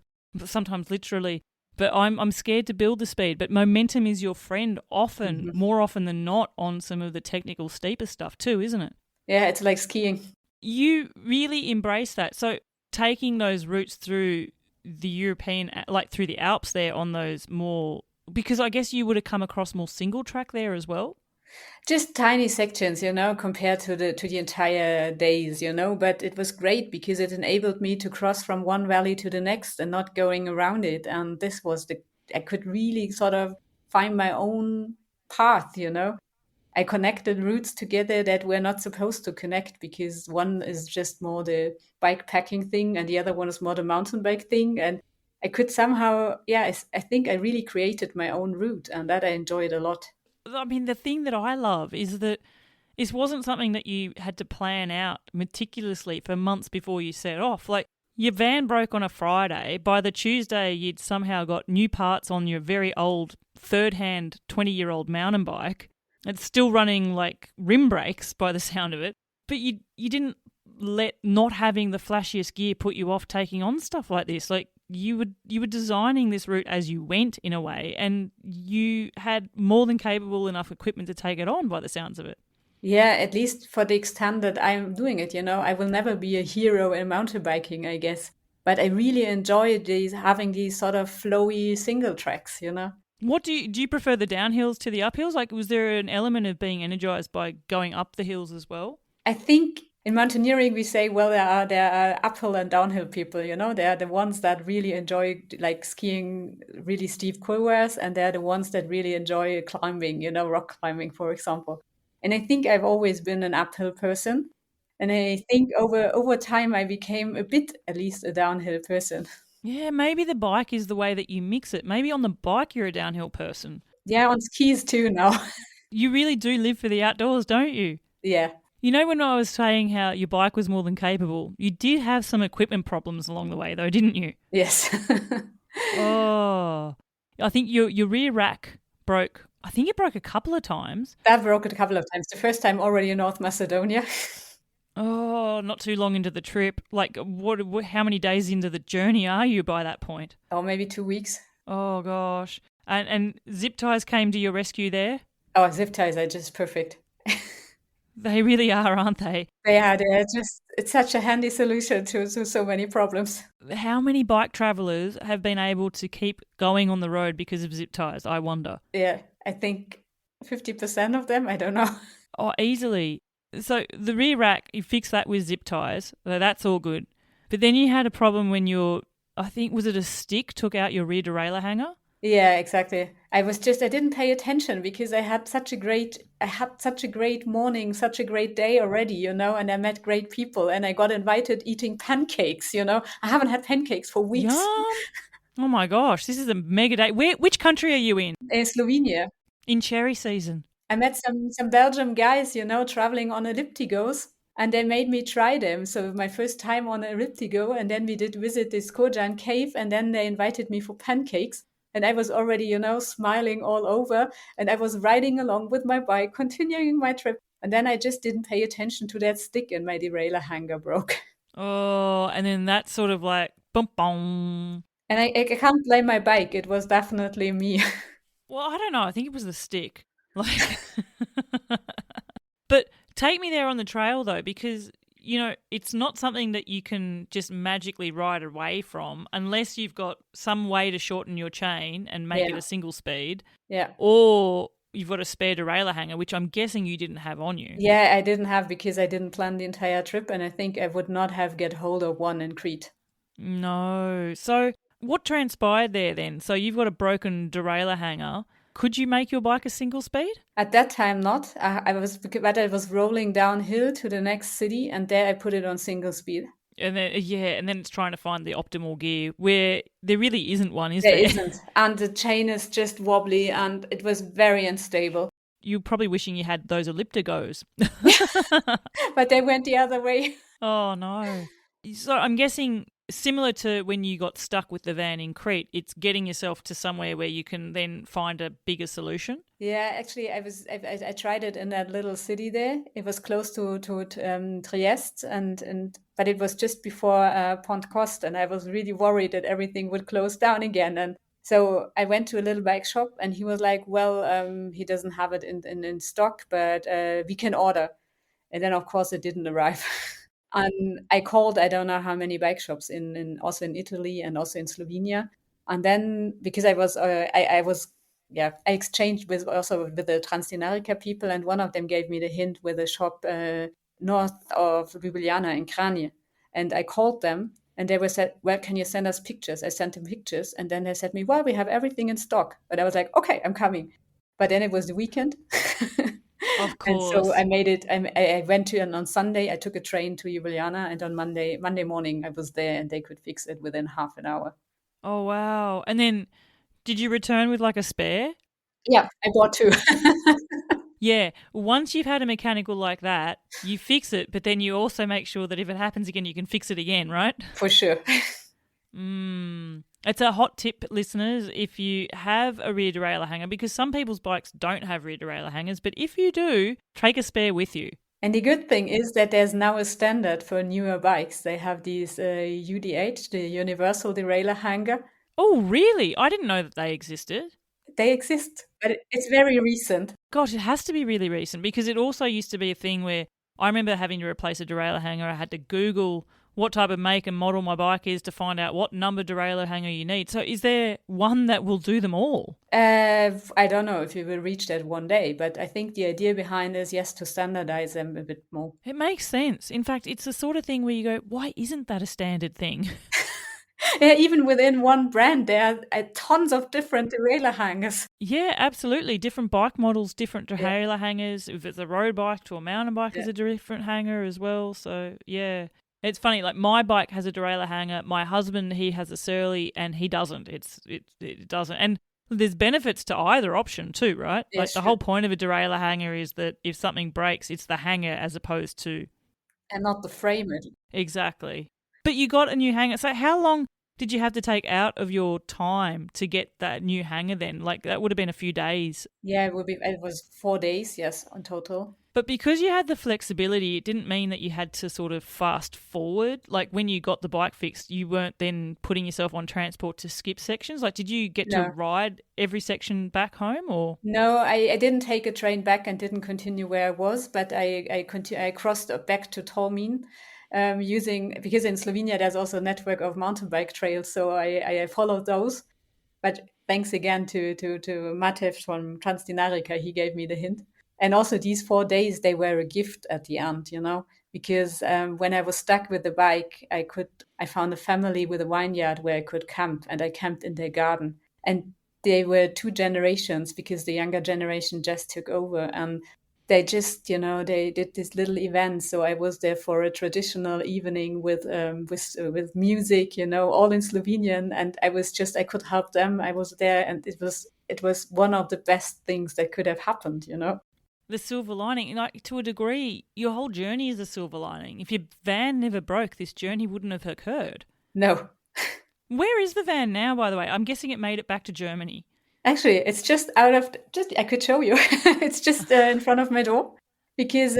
sometimes literally. But I'm scared to build the speed. But momentum is your friend often, more often than not, on some of the technical steeper stuff too, isn't it? Yeah, it's like skiing. You really embrace that. So taking those routes through the European, like through the Alps there on those more, because I guess you would have come across more single track there as well. Just tiny sections, compared to the entire days, but it was great because it enabled me to cross from one valley to the next and not going around it. And this was I could really sort of find my own path. I connected routes together that were not supposed to connect because one is just more the bike packing thing and the other one is more the mountain bike thing. And I could somehow, I think I really created my own route, and that I enjoyed a lot. I mean, the thing that I love is that this wasn't something that you had to plan out meticulously for months before you set off. Like, your van broke on a Friday. By the Tuesday, you'd somehow got new parts on your very old, third-hand, 20-year-old mountain bike. It's still running like rim brakes by the sound of it. But you didn't let not having the flashiest gear put you off taking on stuff like this. Like, you were designing this route as you went in a way, and you had more than capable enough equipment to take it on by the sounds of it. Yeah, at least for the extent that I'm doing it, I will never be a hero in mountain biking, I guess. But I really enjoy having these sort of flowy single tracks. What do you prefer, the downhills to the uphills? Like, was there an element of being energized by going up the hills as well? I think in mountaineering we say, well, there are uphill and downhill people. They are the ones that really enjoy like skiing really steep couloirs, and they're the ones that really enjoy climbing, rock climbing, for example. And I think I've always been an uphill person. And I think over time I became a bit, at least, a downhill person. Yeah, maybe the bike is the way that you mix it. Maybe on the bike you're a downhill person. Yeah, on skis too now. You really do live for the outdoors, don't you? Yeah. You know, when I was saying how your bike was more than capable, you did have some equipment problems along the way though, didn't you? Yes. Oh, I think your rear rack broke. I think it broke a couple of times. That broke it a couple of times. The first time already in North Macedonia. Oh, not too long into the trip. Like, how many days into the journey are you by that point? Or maybe 2 weeks. Oh, gosh. And zip ties came to your rescue there? Oh, zip ties are just perfect. They really are, aren't they? It's such a handy solution to so many problems. How many bike travellers have been able to keep going on the road because of zip ties, I wonder? Yeah, I think 50% of them, I don't know. Oh, easily. So the rear rack, you fix that with zip ties. So that's all good. But then you had a problem when I think, was it a stick took out your rear derailleur hanger? Yeah, exactly. I didn't pay attention because I had such a great morning, such a great day already, and I met great people and I got invited eating pancakes. I haven't had pancakes for weeks. Yum. Oh my gosh, this is a mega day. Which country are you in? In Slovenia. In cherry season. I met some Belgian guys, traveling on ellipticos, and they made me try them. So my first time on an elliptico, and then we did visit this Kojan cave, and then they invited me for pancakes. And I was already, smiling all over, and I was riding along with my bike, continuing my trip. And then I just didn't pay attention to that stick, and my derailleur hanger broke. Oh, and then that sort of like, boom, boom. And I can't blame my bike. It was definitely me. Well, I don't know. I think it was the stick. Like, but take me there on the trail though, because it's not something that you can just magically ride away from unless you've got some way to shorten your chain and make it a single speed. Yeah. Or you've got a spare derailleur hanger, which I'm guessing you didn't have on you. Yeah, I didn't have because I didn't plan the entire trip, and I think I would not have get hold of one in Crete. No. So What transpired there then? So you've got a broken derailleur hanger. Could you make your bike a single speed? At that time, not. I was rolling downhill to the next city, and there I put it on single speed. And then it's trying to find the optimal gear where there really isn't one, is There there? isn't, and the chain is just wobbly, and it was very unstable. You're probably wishing you had those ellipticos. But they went the other way. Oh no. So I'm guessing similar to when you got stuck with the van in Crete, it's getting yourself to somewhere where you can then find a bigger solution. Yeah, actually, I tried it in that little city there. It was close to Trieste, but it was just before Pont Cost, and I was really worried that everything would close down again. And so I went to a little bike shop, and he was like, "Well, he doesn't have it in stock, but we can order." And then, of course, it didn't arrive. And I called, I don't know how many bike shops also in Italy and also in Slovenia. And then because I was I exchanged with the Trans Dinarica people, and one of them gave me the hint with a shop north of Ljubljana in Kranje. And I called them, and they were said, "Well, can you send us pictures?" I sent them pictures, and then they said me, "Well, we have everything in stock." But I was like, "Okay, I'm coming." But then it was the weekend. Of And course. so I made it. I went to, and on Sunday I took a train to Ljubljana, and on Monday morning I was there, and they could fix it within half an hour. Oh wow. And then did you return with like a spare? Yeah, I bought two. Yeah. Once you've had a mechanical like that, you fix it, but then you also make sure that if it happens again, you can fix it again, right? For sure. It's a hot tip, listeners, if you have a rear derailleur hanger, because some people's bikes don't have rear derailleur hangers, but if you do, take a spare with you. And the good thing is that there's now a standard for newer bikes. They have these UDH, the Universal Derailleur Hanger. Oh, really? I didn't know that they existed. They exist, but it's very recent. Gosh, it has to be really recent because it also used to be a thing where I remember having to replace a derailleur hanger. I had to Google what type of make and model my bike is to find out what number derailleur hanger you need. So is there one that will do them all? I don't know if we will reach that one day, but I think the idea behind is, yes, to standardize them a bit more. It makes sense. In fact, it's the sort of thing where you go, why isn't that a standard thing? Yeah, even within one brand, there are tons of different derailleur hangers. Yeah, absolutely. Different bike models, different derailleur hangers. If it's a road bike to a mountain bike, is a different hanger as well. So, yeah. It's funny, like my bike has a derailleur hanger. My husband, he has a Surly, and he doesn't. It doesn't. And there's benefits to either option too, right? Yeah, like the whole point of a derailleur hanger is that if something breaks, it's the hanger as opposed to... And not the frame. Exactly. But you got a new hanger. So how long did you have to take out of your time to get that new hanger then? Like that would have been a few days. Yeah, it was 4 days, yes, in total. But because you had the flexibility, it didn't mean that you had to sort of fast forward. Like when you got the bike fixed, you weren't then putting yourself on transport to skip sections. Like did you get to ride every section back home or? No, I didn't take a train back and didn't continue where I was, but I crossed back to Tolmin because in Slovenia there's also a network of mountain bike trails, so I followed those. But thanks again to Matev from Trans Dinarica, he gave me the hint. And also these 4 days, they were a gift at the end, because when I was stuck with the bike, I found a family with a vineyard where I could camp, and I camped in their garden. And they were 2 generations because the younger generation just took over, and they just, they did this little event. So I was there for a traditional evening with music, all in Slovenian, and I could help them. I was there, and it was one of the best things that could have happened, The silver lining, like to a degree, your whole journey is a silver lining. If your van never broke, this journey wouldn't have occurred. No. Where is the van now, by the way? I'm guessing it made it back to Germany. Actually, it's just I could show you. It's just in front of my door. Because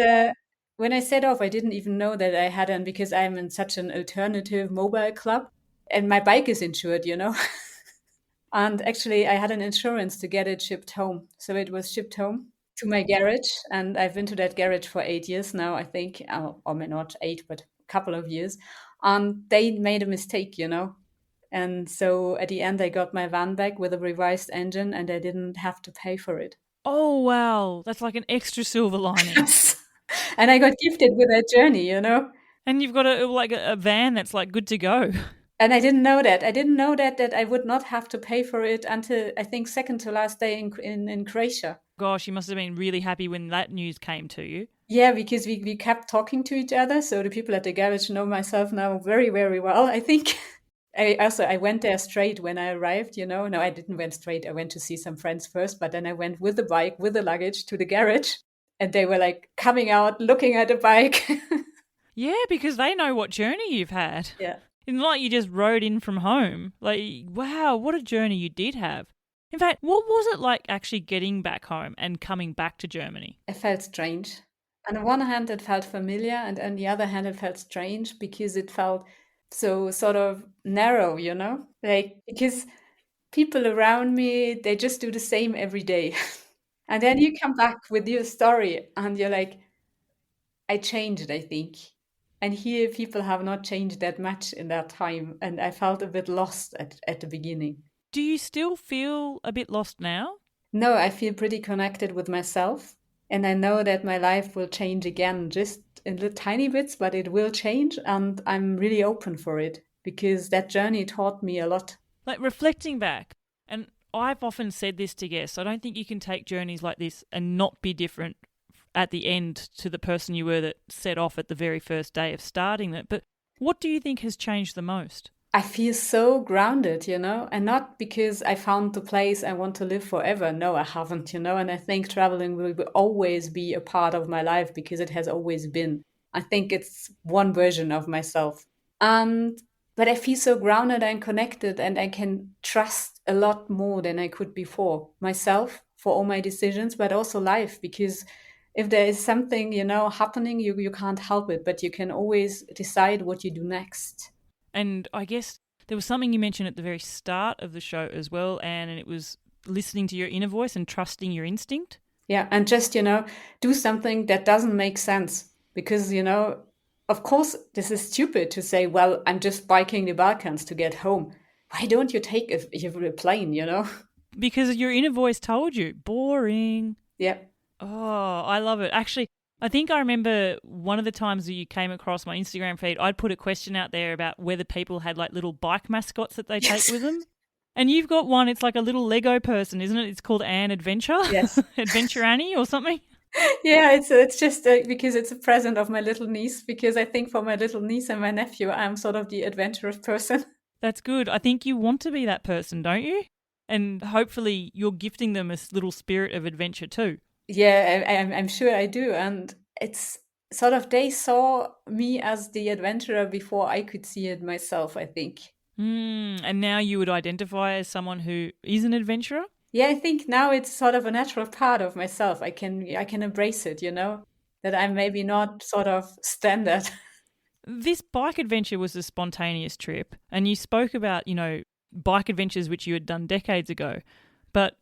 when I set off, I didn't even know that I had because I'm in such an alternative mobile club. And my bike is insured, And actually, I had an insurance to get it shipped home. So it was shipped home to my garage. And I've been to that garage for 8 years now, I think. Or maybe not 8, but a couple of years. And they made a mistake, And so at the end, I got my van back with a revised engine, and I didn't have to pay for it. Oh, wow. That's like an extra silver lining. Yes. And I got gifted with that journey, And you've got a van that's like good to go. And I didn't know that. I didn't know that I would not have to pay for it until I think second to last day in Croatia. Gosh, you must have been really happy when that news came to you. Yeah, because we kept talking to each other. So the people at the garage know myself now very, very well, I think. I went there straight when I arrived, you know. No, I didn't went straight. I went to see some friends first, but then I went with the bike, with the luggage to the garage. And they were like coming out, looking at the bike. Yeah, because they know what journey you've had. Yeah. It's not like you just rode in from home. Like, wow, what a journey you did have. In fact, what was it like actually getting back home and coming back to Germany? It felt strange. On the one hand, it felt familiar, and on the other hand, it felt strange because it felt so sort of narrow, you know? Like, because people around me, they just do the same every day. And then you come back with your story, and you're like, I changed, I think. And here, people have not changed that much in that time. And I felt a bit lost at the beginning. Do you still feel a bit lost now? No, I feel pretty connected with myself. And I know that my life will change again, just in little tiny bits, but it will change. And I'm really open for it because that journey taught me a lot. Like reflecting back, and I've often said this to guests, I don't think you can take journeys like this and not be different at the end to the person you were that set off at the very first day of starting it. But what do you think has changed the most? I feel so grounded, you know, and not because I found the place I want to live forever. No, I haven't, you know, and I think traveling will always be a part of my life because it has always been. I think it's one version of myself. And but I feel so grounded and connected, and I can trust a lot more than I could before myself for all my decisions, but also life because if there is something, you know, happening, you can't help it, but you can always decide what you do next. And I guess there was something you mentioned at the very start of the show as well, Anne, and it was listening to your inner voice and trusting your instinct. Yeah, and just, you know, do something that doesn't make sense because, you know, of course, this is stupid to say, well, I'm just biking the Balkans to get home. Why don't you take a plane, you know? Because your inner voice told you, boring. Yeah. Oh, I love it. Actually, I think I remember one of the times that you came across my Instagram feed, I'd put a question out there about whether people had like little bike mascots that they take with them. And you've got one, it's like a little Lego person, isn't it? It's called Anne Adventure. Yes. Adventure Annie or something. Yeah, it's just because it's a present of my little niece, because I think for my little niece and my nephew, I'm sort of the adventurous person. That's good. I think you want to be that person, don't you? And hopefully you're gifting them a little spirit of adventure too. Yeah, I'm sure I do. And it's sort of, they saw me as the adventurer before I could see it myself, I think. And now you would identify as someone who is an adventurer? Yeah, I think now it's sort of a natural part of myself. I can embrace it, you know, that I'm maybe not sort of standard. This bike adventure was a spontaneous trip, and you spoke about, bike adventures which you had done decades ago. But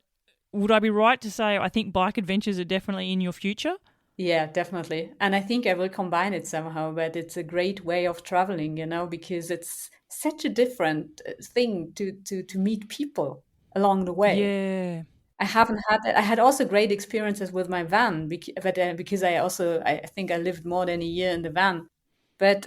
would I be right to say I think bike adventures are definitely in your future? Yeah, definitely. And I think I will combine it somehow, but it's a great way of traveling, you know, because it's such a different thing to meet people along the way. Yeah. I haven't had that. I had also great experiences with my van, because I think I lived more than a year in the van, but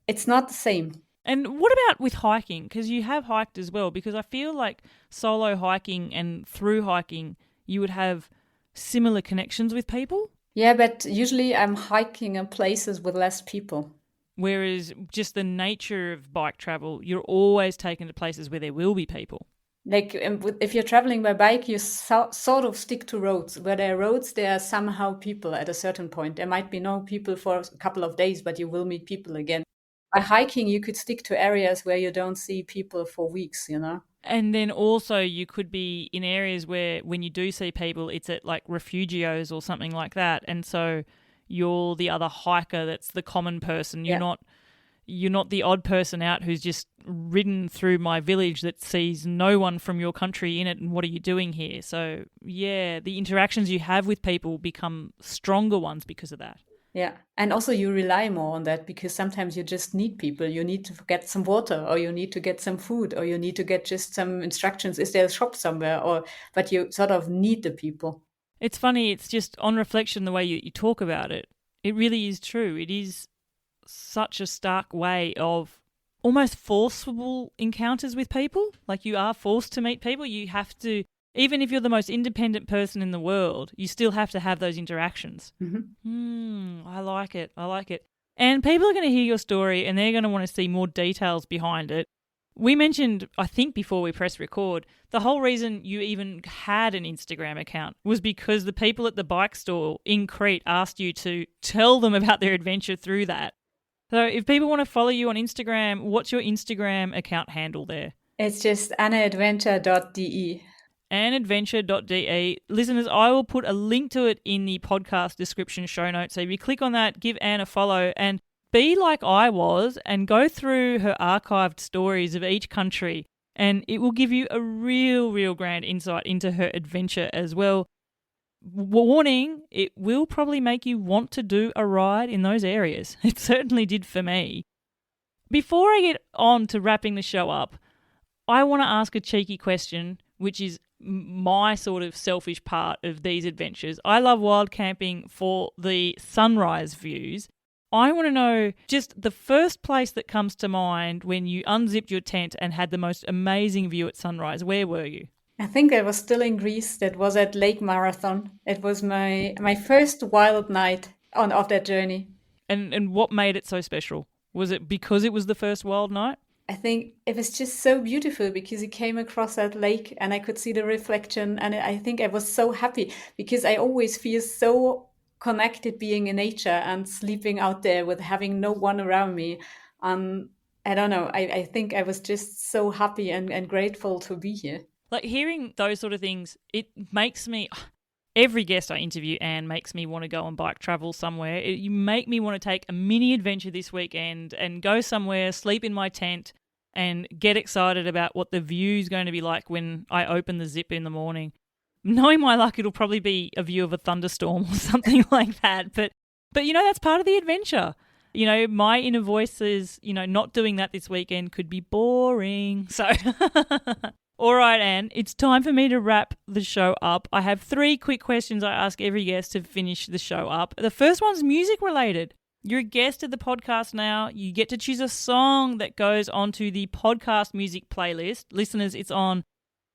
it's not the same. And what about with hiking? Because you have hiked as well, because I feel like solo hiking and through hiking, you would have similar connections with people. Yeah, but usually I'm hiking in places with less people. Whereas just the nature of bike travel, you're always taken to places where there will be people. Like if you're traveling by bike, you sort of stick to roads. Where there are roads, there are somehow people at a certain point. There might be no people for a couple of days, but you will meet people again. By hiking, you could stick to areas where you don't see people for weeks, you know? And then also you could be in areas where when you do see people, it's at like refugios or something like that. And so you're the other hiker that's the common person. You're not the odd person out who's just ridden through my village that sees no one from your country in it and what are you doing here? So, yeah, the interactions you have with people become stronger ones because of that. Yeah. And also you rely more on that because sometimes you just need people. You need to get some water, or you need to get some food, or you need to get just some instructions. Is there a shop somewhere? But you sort of need the people. It's funny, it's just on reflection the way you talk about it. It really is true. It is such a stark way of almost forceful encounters with people. Like you are forced to meet people. You have to, even if you're the most independent person in the world, you still have to have those interactions. I like it. I like it. And people are going to hear your story and they're going to want to see more details behind it. We mentioned, I think before we press record, the whole reason you even had an Instagram account was because the people at the bike store in Crete asked you to tell them about their adventure through that. So if people want to follow you on Instagram, what's your Instagram account handle there? It's just annaadventure.de. Annadventure.de. Listeners, I will put a link to it in the podcast description show notes. So if you click on that, give Anne a follow and be like I was and go through her archived stories of each country, and it will give you a real grand insight into her adventure as well. Warning, it will probably make you want to do a ride in those areas. It certainly did for me. Before I get on to wrapping the show up, I want to ask a cheeky question, which is my sort of selfish part of these adventures. I love wild camping for the sunrise views. I want to know just the first place that comes to mind when you unzipped your tent and had the most amazing view at sunrise. Where were you? I think I was still in Greece. That was at Lake Marathon. It was my first wild night of that journey. And what made it so special? Was it because it was the first wild night? I think it was just so beautiful because you came across that lake and I could see the reflection. And I think I was so happy because I always feel so connected being in nature and sleeping out there with having no one around me. I don't know. I think I was just so happy and grateful to be here. Like hearing those sort of things, it makes me... Every guest I interview, Anne, makes me want to go on bike travel somewhere. You make me want to take a mini adventure this weekend and go somewhere, sleep in my tent and get excited about what the view's going to be like when I open the zip in the morning. Knowing my luck, it'll probably be a view of a thunderstorm or something like that. But that's part of the adventure. My inner voice is, not doing that this weekend could be boring. So... All right, Anne, it's time for me to wrap the show up. I have 3 quick questions I ask every guest to finish the show up. The first one's music related. You're a guest of the podcast now. You get to choose a song that goes onto the podcast music playlist. Listeners, it's on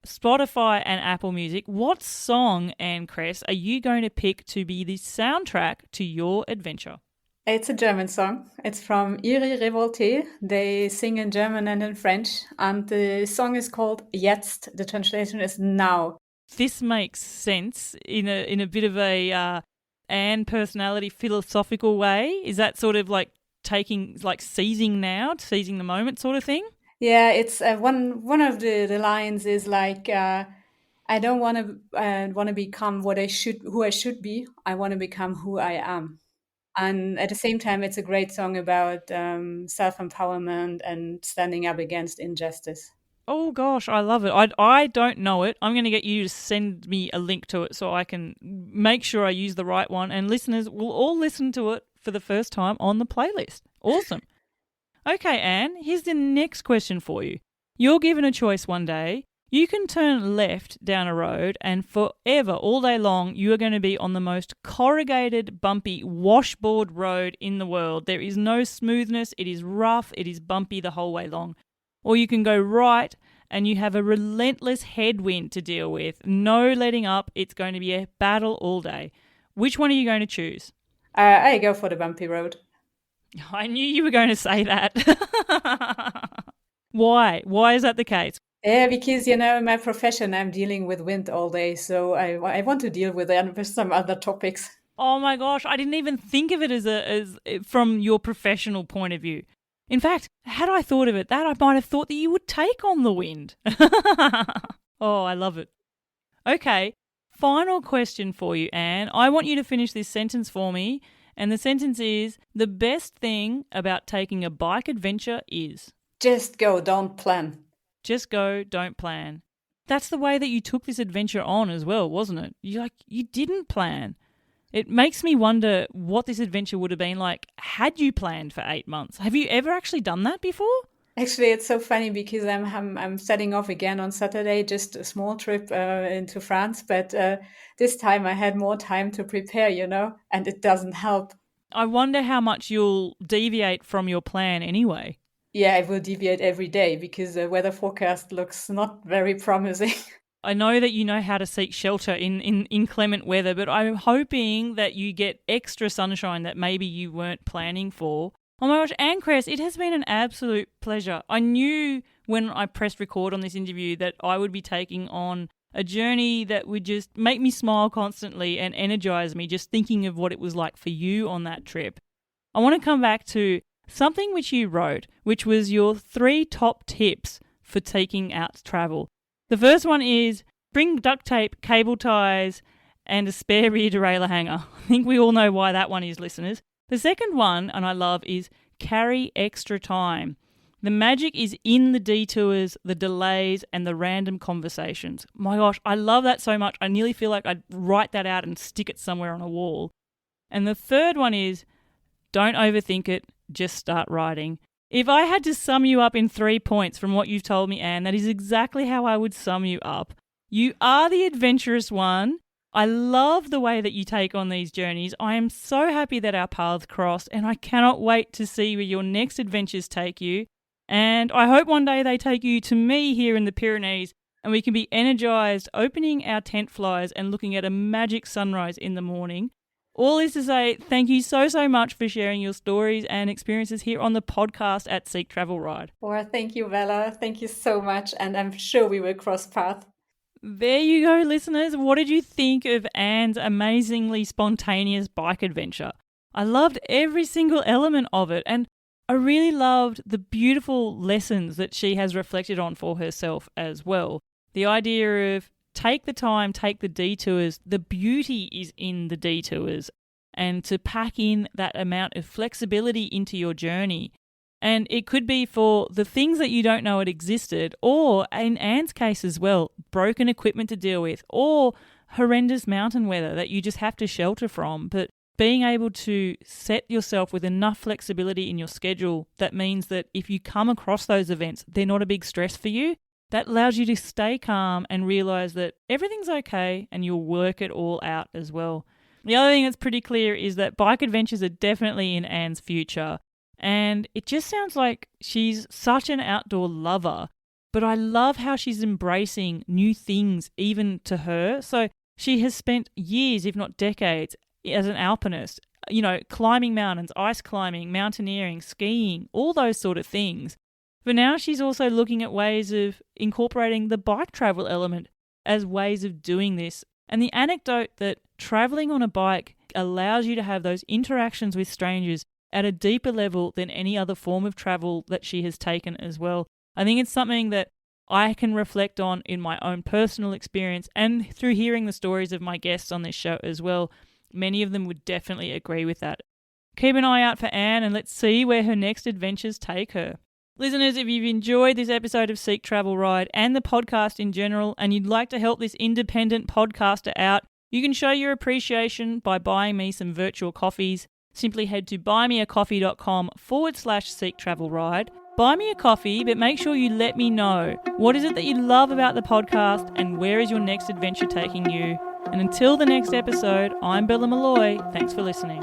Spotify and Apple Music. What song, Anne Kress, are you going to pick to be the soundtrack to your adventure? It's a German song. It's from Iri Revolte. They sing in German and in French. And the song is called Jetzt. The translation is now. This makes sense in a bit of a Anne personality philosophical way. Is that sort of like seizing the moment sort of thing? Yeah, it's one of the lines is like, I don't want to become who I should be. I want to become who I am. And at the same time, it's a great song about self-empowerment and standing up against injustice. Oh, gosh, I love it. I don't know it. I'm going to get you to send me a link to it so I can make sure I use the right one. And listeners will all listen to it for the first time on the playlist. Awesome. Okay, Anne, here's the next question for you. You're given a choice one day. You can turn left down a road and forever, all day long, you are going to be on the most corrugated, bumpy washboard road in the world. There is no smoothness. It is rough. It is bumpy the whole way long. Or you can go right and you have a relentless headwind to deal with. No letting up. It's going to be a battle all day. Which one are you going to choose? I go for the bumpy road. I knew you were going to say that. Why? Why is that the case? Yeah, because, in my profession, I'm dealing with wind all day. So I want to deal with some other topics. Oh my gosh, I didn't even think of it as from your professional point of view. In fact, had I thought of it, I might have thought that you would take on the wind. Oh, I love it. Okay, final question for you, Anne. I want you to finish this sentence for me. And the sentence is, the best thing about taking a bike adventure is... Just go, don't plan. Just go, don't plan. That's the way that you took this adventure on as well, wasn't it? You didn't plan. It makes me wonder what this adventure would have been like had you planned for 8 months. Have you ever actually done that before? Actually, it's so funny because I'm setting off again on Saturday, just a small trip into France. But this time I had more time to prepare, and it doesn't help. I wonder how much you'll deviate from your plan anyway. Yeah, I will deviate every day because the weather forecast looks not very promising. I know that you know how to seek shelter in inclement weather, but I'm hoping that you get extra sunshine that maybe you weren't planning for. Oh my gosh, Anne Kress, it has been an absolute pleasure. I knew when I pressed record on this interview that I would be taking on a journey that would just make me smile constantly and energize me just thinking of what it was like for you on that trip. I want to come back to something which you wrote, which was your 3 top tips for taking out travel. The first one is bring duct tape, cable ties, and a spare rear derailleur hanger. I think we all know why that one is, listeners. The second one, and I love, is carry extra time. The magic is in the detours, the delays, and the random conversations. My gosh, I love that so much. I nearly feel like I'd write that out and stick it somewhere on a wall. And the third one is don't overthink it, just start riding. If I had to sum you up in 3 points from what you've told me, Anne, that is exactly how I would sum you up. You are the adventurous one. I love the way that you take on these journeys. I am so happy that our paths crossed, and I cannot wait to see where your next adventures take you. And I hope one day they take you to me here in the Pyrenees and we can be energized opening our tent flies and looking at a magic sunrise in the morning. All is to say, thank you so much for sharing your stories and experiences here on the podcast at Seek Travel Ride. Well, thank you, Bella. Thank you so much. And I'm sure we will cross paths. There you go, listeners. What did you think of Anne's amazingly spontaneous bike adventure? I loved every single element of it, and I really loved the beautiful lessons that she has reflected on for herself as well. The idea of take the time, take the detours. The beauty is in the detours, and to pack in that amount of flexibility into your journey. And it could be for the things that you don't know it existed, or in Anne's case as well, broken equipment to deal with, or horrendous mountain weather that you just have to shelter from. But being able to set yourself with enough flexibility in your schedule, that means that if you come across those events, they're not a big stress for you. That allows you to stay calm and realize that everything's okay and you'll work it all out as well. The other thing that's pretty clear is that bike adventures are definitely in Anne's future. And it just sounds like she's such an outdoor lover. But I love how she's embracing new things even to her. So she has spent years, if not decades, as an alpinist, climbing mountains, ice climbing, mountaineering, skiing, all those sort of things. But now she's also looking at ways of incorporating the bike travel element as ways of doing this. And the anecdote that traveling on a bike allows you to have those interactions with strangers at a deeper level than any other form of travel that she has taken as well. I think it's something that I can reflect on in my own personal experience and through hearing the stories of my guests on this show as well. Many of them would definitely agree with that. Keep an eye out for Anne and let's see where her next adventures take her. Listeners, if you've enjoyed this episode of Seek Travel Ride and the podcast in general, and you'd like to help this independent podcaster out, you can show your appreciation by buying me some virtual coffees. Simply head to buymeacoffee.com/Seek Travel Ride. Buy me a coffee, but make sure you let me know what is it that you love about the podcast and where is your next adventure taking you. And until the next episode, I'm Bella Malloy. Thanks for listening.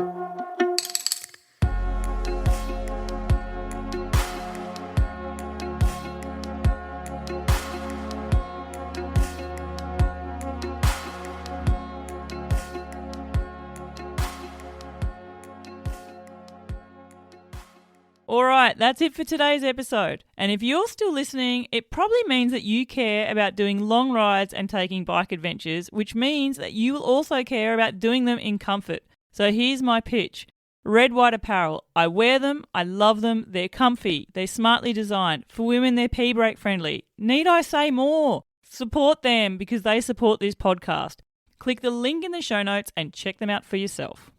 All right, that's it for today's episode. And if you're still listening, it probably means that you care about doing long rides and taking bike adventures, which means that you will also care about doing them in comfort. So here's my pitch. Red White Apparel. I wear them, I love them, they're comfy, they're smartly designed. For women, they're pee-break friendly. Need I say more? Support them because they support this podcast. Click the link in the show notes and check them out for yourself.